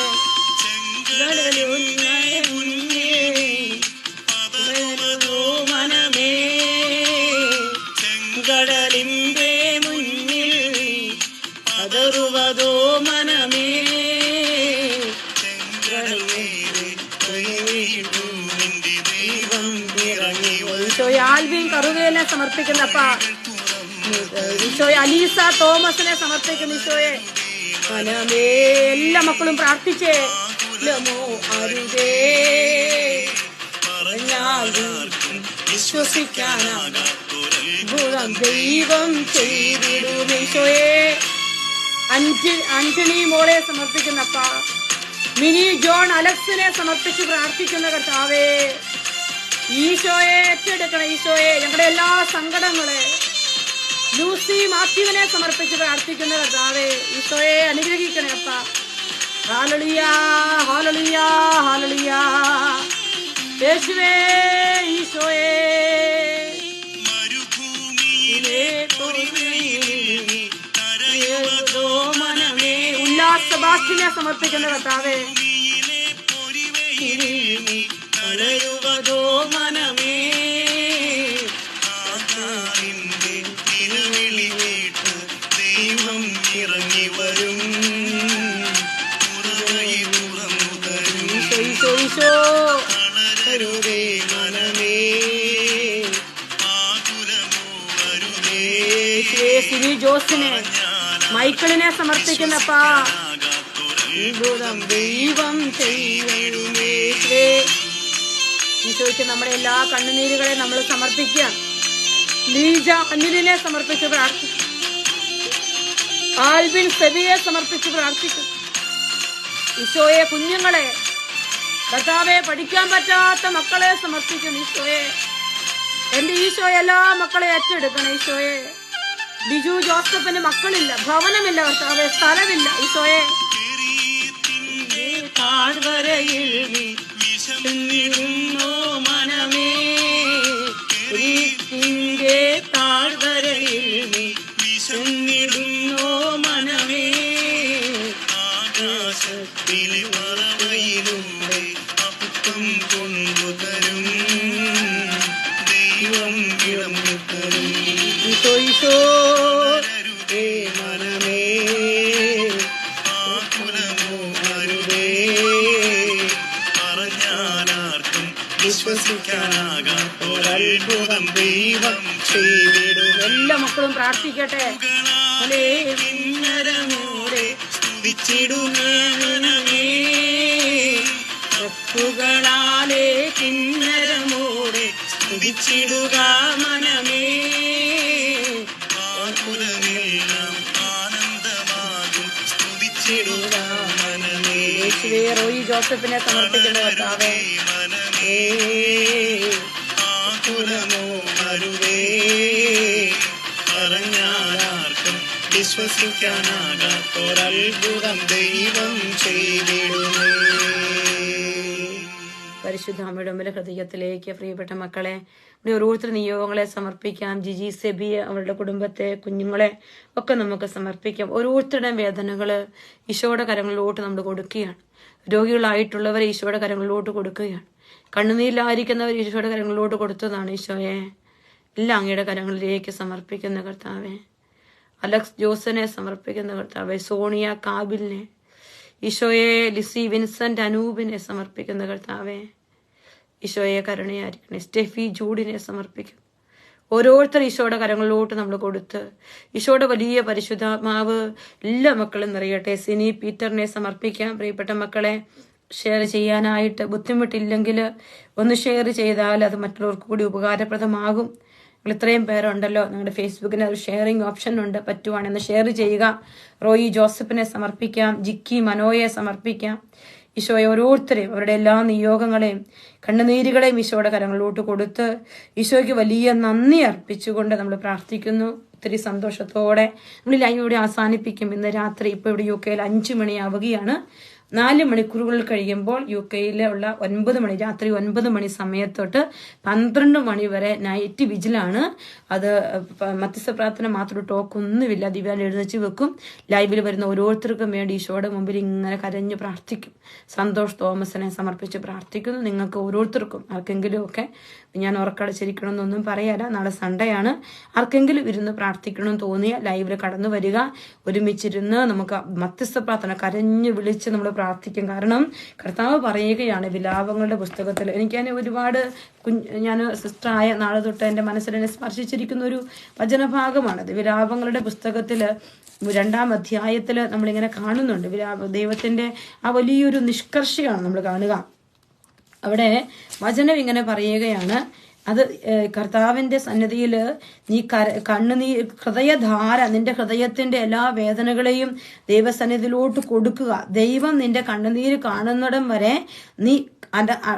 മനമേ കടലിന്റെ മുന്നിൽ അതറുവതോ മനമേ. ഈശോയെ ആൽവിൻ കറുകയിലെ സമർപ്പിക്കുന്നപ്പാ. ഈശോയെ അലീസ തോമസിനെ സമർപ്പിക്കുന്ന ഈശോയെ മനമേ. എല്ലാ മക്കളും പ്രാർത്ഥിച്ചേ. വിശ്വസിക്കാനാകാം ദൈവം ചെയ്തിടും. ഈശോയെ ആന്റണി മോളെ സമർപ്പിക്കുന്നപ്പാ. മിനി ജോൺ അലക്സിനെ സമർപ്പിച്ച് പ്രാർത്ഥിക്കുന്ന കർത്താവേ, ഈശോയെ ഏറ്റെടുക്കണം. ഈശോയെ ഞങ്ങളുടെ എല്ലാ സങ്കടങ്ങളെ, ലൂസി മാത്യുവിനെ സമർപ്പിച്ച് പ്രാർത്ഥിക്കുന്ന കർത്താവേ, ഈശോയെ അനുഗ്രഹിക്കണേ അപ്പ. Hallelujah hallelujah hallelujah. യേശുവേ ഈശോയെ സെബാസ്റ്റിനെ സമർപ്പിക്കുന്ന കർത്താവേ, മനമേ ദൈവം ഇറങ്ങി വരും. മനമേ സിനി ജോസിനെ മൈക്കിളിനെ സമർപ്പിക്കുന്നപ്പാ, ദൈവം ചെയ്യണമേ. ഈശോയ്ക്ക് നമ്മുടെ എല്ലാ കണ്ണുനീരുകളെ നമ്മൾ സമർപ്പിക്കാം. ലീജ അനിലിനെ സമർപ്പിച്ച് പ്രാർത്ഥിക്കും. ആൽബിൻ സെബിയെ സമർപ്പിച്ച് പ്രാർത്ഥിക്കും. ഈശോയെ കുഞ്ഞുങ്ങളെ, കർത്താവെ പഠിക്കാൻ പറ്റാത്ത മക്കളെ സമർപ്പിക്കും. ഈശോയെ, എന്റെ ഈശോ എല്ലാ മക്കളെ ഏറ്റെടുക്കണം. ഈശോയെ, ബിജു ജോസഫിന് മക്കളില്ല, ഭവനമില്ല കർത്താവെ, സ്ഥലമില്ല. ഈശോയെ, താഴ്വരയിൽ മനമേ, താഴ്വരയിൽ വിശന്നിടുന്നോ മനമേ, ആകാശത്തിലെ പറവയിലൂടെ അപ്പം കൊണ്ടുതരും ദൈവം ഇളന്നു തരും. ഈശോ മനമേ, ആകുലമോ അരുതേ, പറഞ്ഞാലാർക്കും വിശ്വസിക്കാനാകാത്തൊരത്ഭുതം ദൈവം ചെയ്തിടും. എല്ലാ മക്കളും പ്രാർത്ഥിക്കട്ടെ. സ്തുതിച്ചിടുമേ, ഒപ്പുകളാലേ കിന്നരമോടെ സ്തുതിച്ചിടുക മനമേ, ആനന്ദമാകും സ്തുതിച്ചിടുക മനമേ. റോയി ജോസഫിനെ സമർപ്പിക്കുന്ന കർത്താവേ, മനമേ ആകുലമോ അരുതേ, പറഞ്ഞാലാർക്കും വിശ്വസിക്കാനാകാത്തൊരത്ഭുതം ദൈവം ചെയ്തിടുമേ. പരിശുദ്ധ അമ്മയുടെ ഉമ്മല ഹൃദയത്തിലേക്ക് പ്രിയപ്പെട്ട മക്കളെ, ഇവിടെ ഓരോരുത്തർ നിയോഗങ്ങളെ സമർപ്പിക്കാം. ജിജി സെബി അവരുടെ കുടുംബത്തെ, കുഞ്ഞുങ്ങളെ ഒക്കെ നമുക്ക് സമർപ്പിക്കാം. ഓരോരുത്തരുടെയും വേദനകള് ഈശോയുടെ കരങ്ങളിലോട്ട് നമ്മൾ കൊടുക്കുകയാണ്. രോഗികളായിട്ടുള്ളവരെ ഈശോയുടെ കരങ്ങളിലോട്ട് കൊടുക്കുകയാണ്. കണ്ണുനീരിലായിരിക്കുന്നവർ ഈശോയുടെ കരങ്ങളിലോട്ട് കൊടുത്തതാണ്. ഈശോയെ, എല്ലാം അങ്ങയുടെ കരങ്ങളിലേക്ക് സമർപ്പിക്കുന്ന കർത്താവെ. അലക്സ് ജോസനെ സമർപ്പിക്കുന്ന കർത്താവെ. സോണിയ കാബിലിനെ, ഈശോയെ ലിസി വിൻസെന്റ് അനൂപിനെ സമർപ്പിക്കുന്ന കർത്താവെ. ഈശോയെ കരുണയായിരിക്കണേ. സ്റ്റെഫി ജൂഡിനെ സമർപ്പിക്കും. ഓരോരുത്തർ ഈശോയുടെ കരങ്ങളിലോട്ട് നമ്മൾ കൊടുത്ത് ഈശോയുടെ വലിയ പരിശുദ്ധാത്മാവ് എല്ലാ മക്കളും നിറയട്ടെ. സിനി പീറ്ററിനെ സമർപ്പിക്കാം. പ്രിയപ്പെട്ട മക്കളെ, ഷെയർ ചെയ്യാനായിട്ട് ബുദ്ധിമുട്ടില്ലെങ്കിൽ ഒന്ന് ഷെയർ ചെയ്താൽ അത് മറ്റുള്ളവർക്ക് കൂടി ഉപകാരപ്രദമാകും. നിങ്ങൾ ഇത്രയും പേരുണ്ടല്ലോ, നിങ്ങളുടെ ഫേസ്ബുക്കിന് ഒരു ഷെയറിംഗ് ഓപ്ഷൻ ഉണ്ട്, പറ്റുവാണെന്ന് ഷെയർ ചെയ്യുക. റോയി ജോസഫിനെ സമർപ്പിക്കാം. ജിക്കി മനോയെ സമർപ്പിക്കാം. ഈശോയെ ഓരോരുത്തരെയും അവരുടെ എല്ലാ നിയോഗങ്ങളെയും കണ്ണുനീരുകളെയും ഈശോയുടെ കരങ്ങളിലോട്ട് കൊടുത്ത് ഈശോയ്ക്ക് വലിയ നന്ദി അർപ്പിച്ചുകൊണ്ട് നമ്മൾ പ്രാർത്ഥിക്കുന്നു. ഒത്തിരി സന്തോഷത്തോടെ നമ്മൾ ലൈവ് ഇവിടെ അവസാനിപ്പിക്കും. ഇന്ന് രാത്രി ഇപ്പോൾ ഇവിടെ UK 5 മണിയാവുകയാണ്. 4 മണിക്കൂറുകൾ കഴിയുമ്പോൾ UK ഉള്ള 9 മണി, രാത്രി 9 മണി സമയത്തോട്ട് 12 മണി വരെ നൈറ്റ് വിജിലാണ്. അത് മധ്യസ്ഥ പ്രാർത്ഥന മാത്രം, ടോക്ക് ഒന്നുമില്ല. ദിവ്യാൻ എഴുന്നേച്ച് വെക്കും. ലൈവിൽ വരുന്ന ഓരോരുത്തർക്കും വേണ്ടി ഈശോയുടെ മുമ്പിൽ ഇങ്ങനെ കരഞ്ഞ് പ്രാർത്ഥിക്കും. സന്തോഷ് തോമസിനെ സമർപ്പിച്ച് പ്രാർത്ഥിക്കുന്നു. നിങ്ങൾക്ക് ഓരോരുത്തർക്കും ആർക്കെങ്കിലും ഒക്കെ, ഞാൻ ഉറക്കടച്ചിരിക്കണമെന്നൊന്നും പറയാല, നാളെ സൺഡേ ആണ്, ആർക്കെങ്കിലും ഇരുന്ന് പ്രാർത്ഥിക്കണമെന്ന് തോന്നിയ ലൈവിൽ കടന്നു വരിക. ഒരുമിച്ചിരുന്ന് നമുക്ക് മധ്യസ്ഥ പ്രാർത്ഥന കരഞ്ഞു വിളിച്ച് നമ്മൾ പ്രാർത്ഥിക്കും. കാരണം കർത്താവ് പറയുകയാണ് വിലാപങ്ങളുടെ പുസ്തകത്തിൽ, എനിക്ക് ഒരുപാട് ഞാൻ സിസ്റ്ററായ നാളെ തൊട്ട് എൻ്റെ മനസ്സിനെ സ്പർശിച്ചിരിക്കുന്ന ഒരു വചനഭാഗമാണത്. വിലാപങ്ങളുടെ പുസ്തകത്തിൽ 2-ാം അധ്യായത്തിൽ നമ്മളിങ്ങനെ കാണുന്നുണ്ട്. ദൈവത്തിന്റെ ആ വലിയൊരു നിഷ്കർഷയാണ് നമ്മൾ കാണുക. അവിടെ വചനം ഇങ്ങനെ പറയുകയാണ്, അത് കർത്താവിന്റെ സന്നിധിയിൽ നീ കണ്ണുനീർ ഹൃദയധാര, നിന്റെ ഹൃദയത്തിന്റെ എല്ലാ വേദനകളെയും ദൈവസന്നിധിയിലോട്ട് കൊടുക്കുക. ദൈവം നിന്റെ കണ്ണുനീര് കാണുന്നിടം വരെ നീ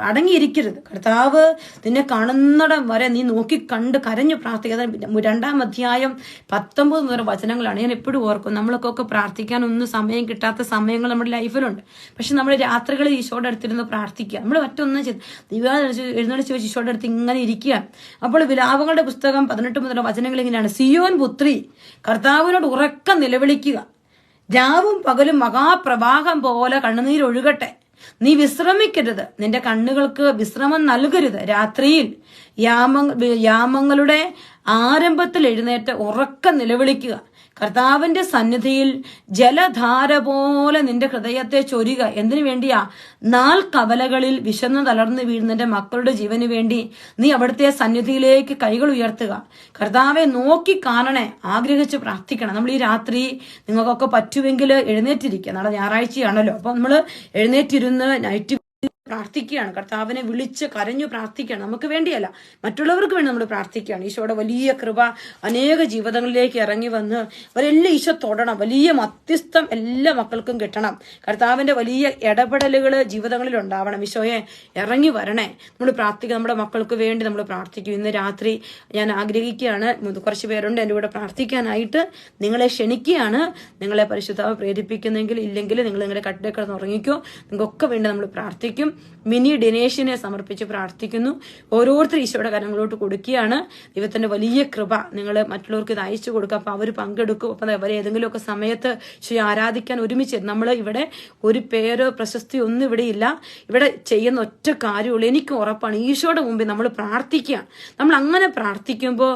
അടങ്ങിയിരിക്കരുത്. കർത്താവ് നിന്നെ കാണുന്നിടം വരെ നീ നോക്കി കണ്ട് കരഞ്ഞു പ്രാർത്ഥിക്കുക. 2-ാം അധ്യായം 19 മുതൽ വചനങ്ങളാണ്. ഞാൻ എപ്പോഴും ഓർക്കും, നമ്മൾക്കൊക്കെ പ്രാർത്ഥിക്കാനൊന്നും സമയം കിട്ടാത്ത സമയങ്ങൾ നമ്മുടെ ലൈഫിലുണ്ട്. പക്ഷെ നമ്മൾ രാത്രികളിൽ ഈശോയുടെ അടുത്തിരുന്ന് പ്രാർത്ഥിക്കുക. നമ്മൾ മറ്റൊന്നും എഴുന്നള്ളിച്ച് വെച്ച് ഈശോയുടെ അടുത്ത് ഇങ്ങനെ ഇരിക്കുക. അപ്പോൾ വിലാപങ്ങളുടെ പുസ്തകം 18 മുതൽ വചനങ്ങൾ ഇങ്ങനെയാണ്: സിയോൻ പുത്രി, കർത്താവിനോട് ഉറക്കം നിലവിളിക്കുക. രാവും പകലും മഹാപ്രവാഹം പോലെ കണ്ണുനീരൊഴുകട്ടെ. നീ വിശ്രമിക്കരുത്, നിന്റെ കണ്ണുകൾക്ക് വിശ്രമം നൽകരുത്. രാത്രിയിൽ യാമങ്ങളുടെ ആരംഭത്തിൽ എഴുന്നേറ്റ് ഉറക്കം നിലവിളിക്കുക. കർത്താവിന്റെ സന്നിധിയിൽ ജലധാര പോലെ നിന്റെ ഹൃദയത്തെ ചൊരിക. എന്തിനു വേണ്ടിയാ? കവലകളിൽ വിശന്നു തളർന്നു വീഴുന്നതിന്റെ മക്കളുടെ ജീവന് വേണ്ടി നീ അവിടുത്തെ സന്നിധിയിലേക്ക് കൈകൾ ഉയർത്തുക. കർത്താവെ നോക്കി കാണണേ, ആഗ്രഹിച്ച് പ്രാർത്ഥിക്കണം. നമ്മൾ ഈ രാത്രി നിങ്ങൾക്കൊക്കെ പറ്റുമെങ്കിൽ എഴുന്നേറ്റിരിക്കുക. നാളെ ഞായറാഴ്ചയാണല്ലോ, അപ്പൊ നമ്മൾ എഴുന്നേറ്റിരുന്ന് നൈറ്റ് പ്രാർത്ഥിക്കുകയാണ്. കർത്താവിനെ വിളിച്ച് കരഞ്ഞു പ്രാർത്ഥിക്കുകയാണ്. നമുക്ക് വേണ്ടിയല്ല, മറ്റുള്ളവർക്ക് വേണ്ടി നമ്മൾ പ്രാർത്ഥിക്കുകയാണ്. ഈശോയുടെ വലിയ കൃപ അനേക ജീവിതങ്ങളിലേക്ക് ഇറങ്ങി വന്ന് അവരെല്ലാം ഈശോ തൊടണം. വലിയ മധ്യസ്ഥം എല്ലാ മക്കൾക്കും കിട്ടണം. കർത്താവിന്റെ വലിയ ഇടപെടലുകൾ ജീവിതങ്ങളിൽ ഉണ്ടാവണം. ഈശോയെ ഇറങ്ങി വരണേ. നമ്മൾ പ്രാർത്ഥിക്കുക, നമ്മുടെ മക്കൾക്ക് വേണ്ടി നമ്മൾ പ്രാർത്ഥിക്കും. ഇന്ന് രാത്രി ഞാൻ ആഗ്രഹിക്കുകയാണ്, കുറച്ച് പേരുണ്ട് എൻ്റെ കൂടെ പ്രാർത്ഥിക്കാനായിട്ട്. നിങ്ങളെ ക്ഷണിക്കുകയാണ്. നിങ്ങളെ പരിശുദ്ധാവ് പ്രേരിപ്പിക്കുന്നെങ്കിൽ, ഇല്ലെങ്കിൽ നിങ്ങൾ നിങ്ങളുടെ കട്ടിലേക്ക് കിടന്ന് ഉറങ്ങിക്കോ. നിങ്ങൾക്കൊക്കെ വേണ്ടി നമ്മൾ പ്രാർത്ഥിക്കും. മിനി ദിനേശിനെ സമർപ്പിച്ച് പ്രാർത്ഥിക്കുന്നു. ഓരോരുത്തർ ഈശോയുടെ കരങ്ങളോട്ട് കൊടുക്കുകയാണ്. ദൈവത്തിന്റെ വലിയ കൃപ നിങ്ങൾ മറ്റുള്ളവർക്ക് ഇത് അയച്ചു കൊടുക്കുക. അപ്പൊ അവർ പങ്കെടുക്കും. അപ്പൊ അവർ ഏതെങ്കിലുമൊക്കെ സമയത്ത് ഈശോയെ ആരാധിക്കാൻ ഒരുമിച്ച് നമ്മൾ ഇവിടെ ഒരു പേരോ പ്രശസ്തി ഒന്നും ഇവിടെ ഇല്ല. ഇവിടെ ചെയ്യുന്ന ഒറ്റ കാര്യമുള്ളൂ, എനിക്ക് ഉറപ്പാണ്, ഈശോയുടെ മുമ്പിൽ നമ്മൾ പ്രാർത്ഥിക്കുകയാണ്. നമ്മൾ അങ്ങനെ പ്രാർത്ഥിക്കുമ്പോൾ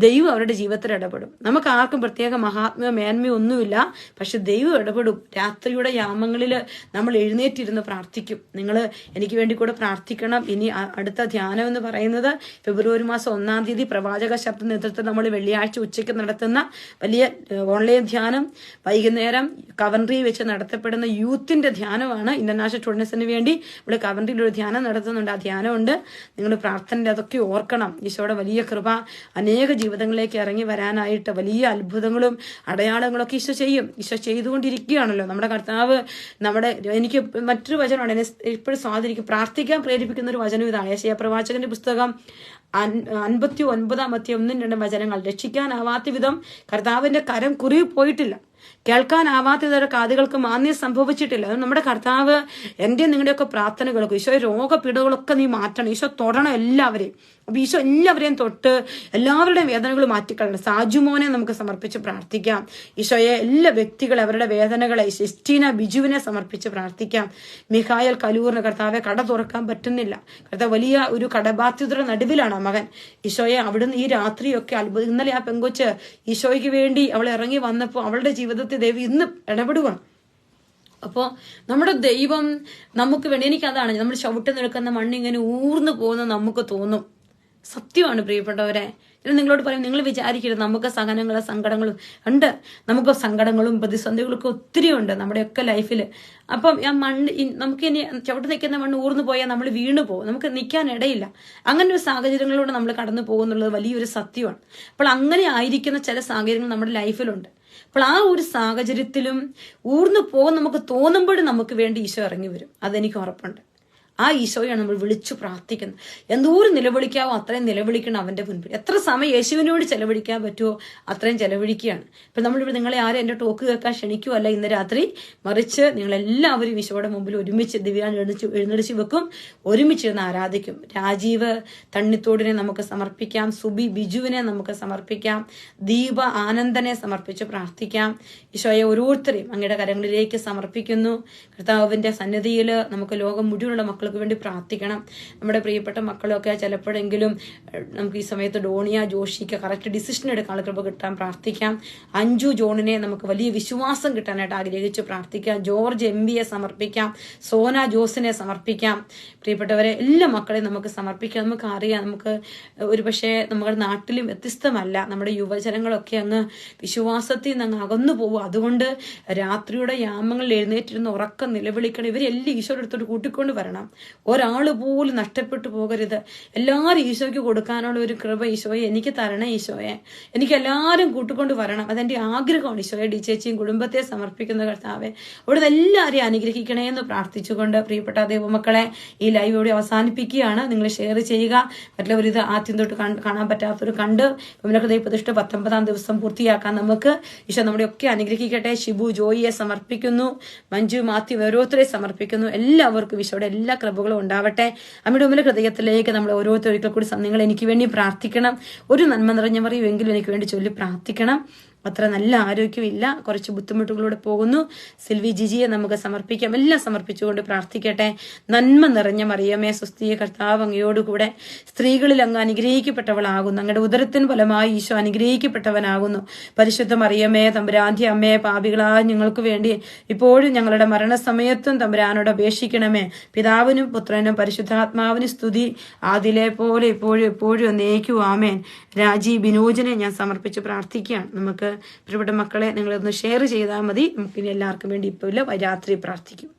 ദൈവം അവരുടെ ജീവിതത്തിൽ ഇടപെടും. നമുക്ക് ആർക്കും പ്രത്യേക മഹാത്മ്യോ മേന്മയോ ഒന്നുമില്ല, പക്ഷെ ദൈവം ഇടപെടും. രാത്രിയുടെ യാമങ്ങളിൽ നമ്മൾ എഴുന്നേറ്റിരുന്ന് പ്രാർത്ഥിക്കും. നിങ്ങൾ എനിക്ക് വേണ്ടി കൂടെ പ്രാർത്ഥിക്കണം. ഇനി അടുത്ത ധ്യാനം എന്ന് പറയുന്നത് ഫെബ്രുവരി മാസം 1-ാം തീയതി പ്രവാചക ശബ്ദ നേതൃത്വത്തിൽ നമ്മൾ വെള്ളിയാഴ്ച ഉച്ചയ്ക്ക് നടത്തുന്ന വലിയ ഓൺലൈൻ ധ്യാനം. വൈകുന്നേരം കവൻട്രി വെച്ച് നടത്തപ്പെടുന്ന യൂത്തിന്റെ ധ്യാനമാണ്. ഇന്റർനാഷണൽ സ്റ്റുഡൻസിന് വേണ്ടി ഇവിടെ കവൻട്രിയിൽ ഒരു ധ്യാനം നടത്തുന്നുണ്ട്. ആ ധ്യാനമുണ്ട്. നിങ്ങൾ പ്രാർത്ഥനയിൽ അതൊക്കെ ഓർക്കണം. ഈശോയുടെ വലിയ കൃപ അനേക ജീവിതങ്ങളിലേക്ക് ഇറങ്ങി വരാനായിട്ട് വലിയ അത്ഭുതങ്ങളും അടയാളങ്ങളൊക്കെ ഈശോ ചെയ്യും. ഈശോ ചെയ്തുകൊണ്ടിരിക്കുകയാണല്ലോ. നമ്മുടെ കർത്താവ് എനിക്ക് മറ്റൊരു വചനമാണ് എന്നെ ഇപ്പോഴും സ്വാധീനിക്കും, പ്രാർത്ഥിക്കാൻ പ്രേരിപ്പിക്കുന്ന ഒരു വചനം ഇതാണ്. യെശയ്യാ പ്രവാചകന്റെ പുസ്തകം 59-ാം അധ്യായം 1-2 വചനങ്ങൾ. രക്ഷിക്കാനാവാത്ത വിധം കർത്താവിന്റെ കരം കുറുകി പോയിട്ടില്ല, കേൾക്കാനാവാത്തവരുടെ കാതുകൾക്ക് മാന്യം സംഭവിച്ചിട്ടില്ല. അത് നമ്മുടെ കർത്താവ് എൻ്റെ നിങ്ങളുടെയൊക്കെ പ്രാർത്ഥനകൾക്ക്, ഈശോ രോഗപീഠകളൊക്കെ നീ മാറ്റണം. ഈശോ തൊടണം എല്ലാവരെയും. അപ്പൊ ഈശോ എല്ലാവരെയും തൊട്ട് എല്ലാവരുടെയും വേദനകൾ മാറ്റിക്കളയണം. സാജുമോനെ നമുക്ക് സമർപ്പിച്ച് പ്രാർത്ഥിക്കാം. ഈശോയെ എല്ലാ വ്യക്തികളെ അവരുടെ വേദനകളെ, സിസ്റ്റീന ബിജുവിനെ സമർപ്പിച്ച് പ്രാർത്ഥിക്കാം. മിഖായൽ കലൂറിന് കർത്താവെ കട തുറക്കാൻ പറ്റുന്നില്ല. കർത്താവ് വലിയ ഒരു കടബാധ്യതയുടെ നടുവിലാണ് മകൻ. ഈശോയെ അവിടുന്ന് ഈ രാത്രിയൊക്കെ അത്ഭുതം. ഇന്നലെ ആ പെങ്കൊച്ച് ഈശോയ്ക്ക് വേണ്ടി അവൾ ഇറങ്ങി വന്നപ്പോൾ അവളുടെ ജീവിതത്തിൽ ദൈവം ഇന്ന് ഇടപെടുകയാണ്. അപ്പോൾ നമ്മുടെ ദൈവം നമുക്ക് വേണ്ടി, എനിക്കതാണ്, നമ്മൾ ചവിട്ടി നിൽക്കുന്ന മണ്ണിങ്ങനെ ഊർന്നു പോകുന്ന നമുക്ക് തോന്നും. സത്യമാണ് പ്രിയപ്പെട്ടവരെ. നിങ്ങളോട് പറയും, നിങ്ങൾ വിചാരിക്കരുത് നമുക്ക് സഹനങ്ങളും സങ്കടങ്ങളും ഉണ്ട്. നമുക്ക് സങ്കടങ്ങളും പ്രതിസന്ധികളൊക്കെ ഒത്തിരി ഉണ്ട് നമ്മുടെയൊക്കെ ലൈഫിൽ. അപ്പം ആ മണ്ണ് നമുക്ക് ഇനി ചവിട്ടി നിൽക്കുന്ന മണ്ണ് ഊർന്നു പോയാൽ നമ്മൾ വീണു പോകും, നമുക്ക് നിൽക്കാൻ ഇടയില്ല. അങ്ങനെ ഒരു സാഹചര്യങ്ങളിലൂടെ നമ്മൾ കടന്നു പോകുന്നുള്ളത് വലിയൊരു സത്യമാണ്. അപ്പോൾ അങ്ങനെ ആയിരിക്കുന്ന ചില സാഹചര്യങ്ങൾ നമ്മുടെ ലൈഫിലുണ്ട്. അപ്പോൾ ആ ഒരു സാഹചര്യത്തിലും ഊർന്നു പോകാൻ നമുക്ക് തോന്നുമ്പോഴും നമുക്ക് വേണ്ടി ഈശോ ഇറങ്ങി വരും. അതെനിക്ക് ഉറപ്പുണ്ട്. ആ ഈശോയാണ് നമ്മൾ വിളിച്ചു പ്രാർത്ഥിക്കുന്നത്. എന്തോരം നിലവിളിക്കാവോ അത്രയും നിലവിളിക്കണം അവന്റെ മുൻപിൽ. എത്ര സമയം യേശുവിനോട് ചെലവഴിക്കാൻ പറ്റുമോ അത്രയും ചെലവഴിക്കുകയാണ്. ഇപ്പൊ നമ്മളിവിടെ നിങ്ങളെ ആരും എന്റെ ടോക്ക് കേൾക്കാൻ ക്ഷണിക്കുമല്ല ഇന്ന് രാത്രി, മറിച്ച് നിങ്ങളെല്ലാവരും ഈശോയുടെ മുമ്പിൽ ഒരുമിച്ച് ദിവ്യാൻ എഴുന്നടിച്ച് വെക്കും, ഒരുമിച്ചിരുന്ന് ആരാധിക്കും. രാജീവ് തണ്ണിത്തോടിനെ നമുക്ക് സമർപ്പിക്കാം, സുബി ബിജുവിനെ നമുക്ക് സമർപ്പിക്കാം, ദീപ ആനന്ദനെ സമർപ്പിച്ച് പ്രാർത്ഥിക്കാം. ഈശോയെ ഓരോരുത്തരെയും അങ്ങയുടെ കരങ്ങളിലേക്ക് സമർപ്പിക്കുന്നു. കർത്താവിന്റെ സന്നിധിയിൽ നമുക്ക് ലോകം മുഴുവനുള്ള മക്കൾക്ക് വേണ്ടി പ്രാർത്ഥിക്കണം. നമ്മുടെ പ്രിയപ്പെട്ട മക്കളൊക്കെ ചിലപ്പോഴെങ്കിലും നമുക്ക് ഈ സമയത്ത് ഡോണിയ ജോഷിക്ക് കറക്റ്റ് ഡിസിഷൻ എടുക്കാനുള്ള കൃപ കിട്ടാൻ പ്രാർത്ഥിക്കാം. അഞ്ജു ജോണിനെ നമുക്ക് വലിയ വിശ്വാസം കിട്ടാനായിട്ട് ആഗ്രഹിച്ച് പ്രാർത്ഥിക്കാം. ജോർജ് MBയെ സമർപ്പിക്കാം. സോന ജോസിനെ സമർപ്പിക്കാം. പ്രിയപ്പെട്ടവരെ എല്ലാ മക്കളെയും നമുക്ക് സമർപ്പിക്കാം. നമുക്ക് അറിയാം, നമുക്ക് ഒരുപക്ഷെ നമ്മുടെ നാട്ടിലും വ്യത്യസ്തമല്ല, നമ്മുടെ യുവജനങ്ങളൊക്കെ അങ്ങ് വിശ്വാസത്തിൽ നിന്ന് അങ്ങ് അകന്നു പോകും. അതുകൊണ്ട് രാത്രിയുടെ യാമങ്ങളിൽ എഴുന്നേറ്റിരുന്ന് ഉറക്കം നിലവിളിക്കണം. ഇവരെല്ലാം ഈശോയുടെ അടുത്തോട്ട് കൂട്ടിക്കൊണ്ട് വരണം. ഒരാൾ പോലും നഷ്ടപ്പെട്ടു പോകരുത്. എല്ലാവരും ഈശോയ്ക്ക് കൊടുക്കാനുള്ള ഒരു കൃപ ഈശോയെ എനിക്ക് തരണേ. ഈശോയെ എനിക്ക് എല്ലാവരും കൂട്ടിക്കൊണ്ട് വരണം. അതെന്റെ ആഗ്രഹമാണ്. ഈശോയെ ഡി ചേച്ചിയും കുടുംബത്തെ സമർപ്പിക്കുന്ന കർത്താവെ അവിടുന്ന് എല്ലാവരെയും അനുഗ്രഹിക്കണേ എന്ന് പ്രാർത്ഥിച്ചുകൊണ്ട് പ്രിയപ്പെട്ട ദൈവമക്കളെ ഈ ലൈവ് ഇവിടെ അവസാനിപ്പിക്കുകയാണ്. നിങ്ങൾ ഷെയർ ചെയ്യുക. മറ്റുള്ളവർ ഇത് ആദ്യം തൊട്ട് കാണാൻ പറ്റാത്തവർ കണ്ട് വിമലഹൃദയ പ്രതിഷ്ഠ 19-ാം ദിവസം പൂർത്തിയാക്കാൻ നമുക്ക് ഈശോ നമ്മുടെ ഒക്കെ അനുഗ്രഹിക്കട്ടെ. ഷിബു ജോയിയെ സമർപ്പിക്കുന്നു, മഞ്ജു മാത്യു ഓരോരുത്തരെ സമർപ്പിക്കുന്നു. എല്ലാവർക്കും ഈശോയുടെ എല്ലാ കൃപകളും ഉണ്ടാവട്ടെ. അമ്മയുടെ ഉമ്മല ഹൃദയത്തിലേക്ക് നമ്മൾ ഓരോരുത്തർ ഒരിക്കൽ കൂടി നിങ്ങൾ എനിക്ക് വേണ്ടി പ്രാർത്ഥിക്കണം. ഒരു നന്മ നിറഞ്ഞ മറിയുമെങ്കിലും എനിക്ക് വേണ്ടി ചൊല്ലി പ്രാർത്ഥിക്കണം. അത്ര നല്ല ആരോഗ്യമില്ല, കുറച്ച് ബുദ്ധിമുട്ടുകളിലൂടെ പോകുന്നു. സിൽവി ജിജിയെ നമുക്ക് സമർപ്പിക്കാം. എല്ലാം സമർപ്പിച്ചുകൊണ്ട് പ്രാർത്ഥിക്കട്ടെ. നന്മ നിറഞ്ഞ മറിയമേ സുസ്ഥിയ, കർത്താവ് അങ്ങയോടുകൂടെ സ്ത്രീകളിൽ അങ്ങ് അനുഗ്രഹിക്കപ്പെട്ടവളാകുന്നു. അങ്ങയുടെ ഉദരത്തിന് ഫലമായി ഈശോ അനുഗ്രഹിക്കപ്പെട്ടവനാകുന്നു. പരിശുദ്ധ മറിയമേ തമ്പുരാന്റെ അമ്മയെ, പാപികളായ ഞങ്ങൾക്ക് വേണ്ടി ഇപ്പോഴും ഞങ്ങളുടെ മരണസമയത്തും തമ്പുരാനോട് അപേക്ഷിക്കണമേ. പിതാവിനും പുത്രനും പരിശുദ്ധാത്മാവിനും സ്തുതി, ആദിലെ പോലെ ഇപ്പോഴും എപ്പോഴും എന്നേക്കും ആമേൻ. രാജി ബിനോജിനെ ഞാൻ സമർപ്പിച്ച് പ്രാർത്ഥിക്കുകയാണ്. നമുക്ക് പ്രിയപ്പെട്ട മക്കളെ, നിങ്ങളൊന്ന് ഷെയർ ചെയ്താൽ മതി. നമുക്കിനി എല്ലാവർക്കും വേണ്ടി ഇപ്പോൾ രാത്രി പ്രാർത്ഥിക്കും.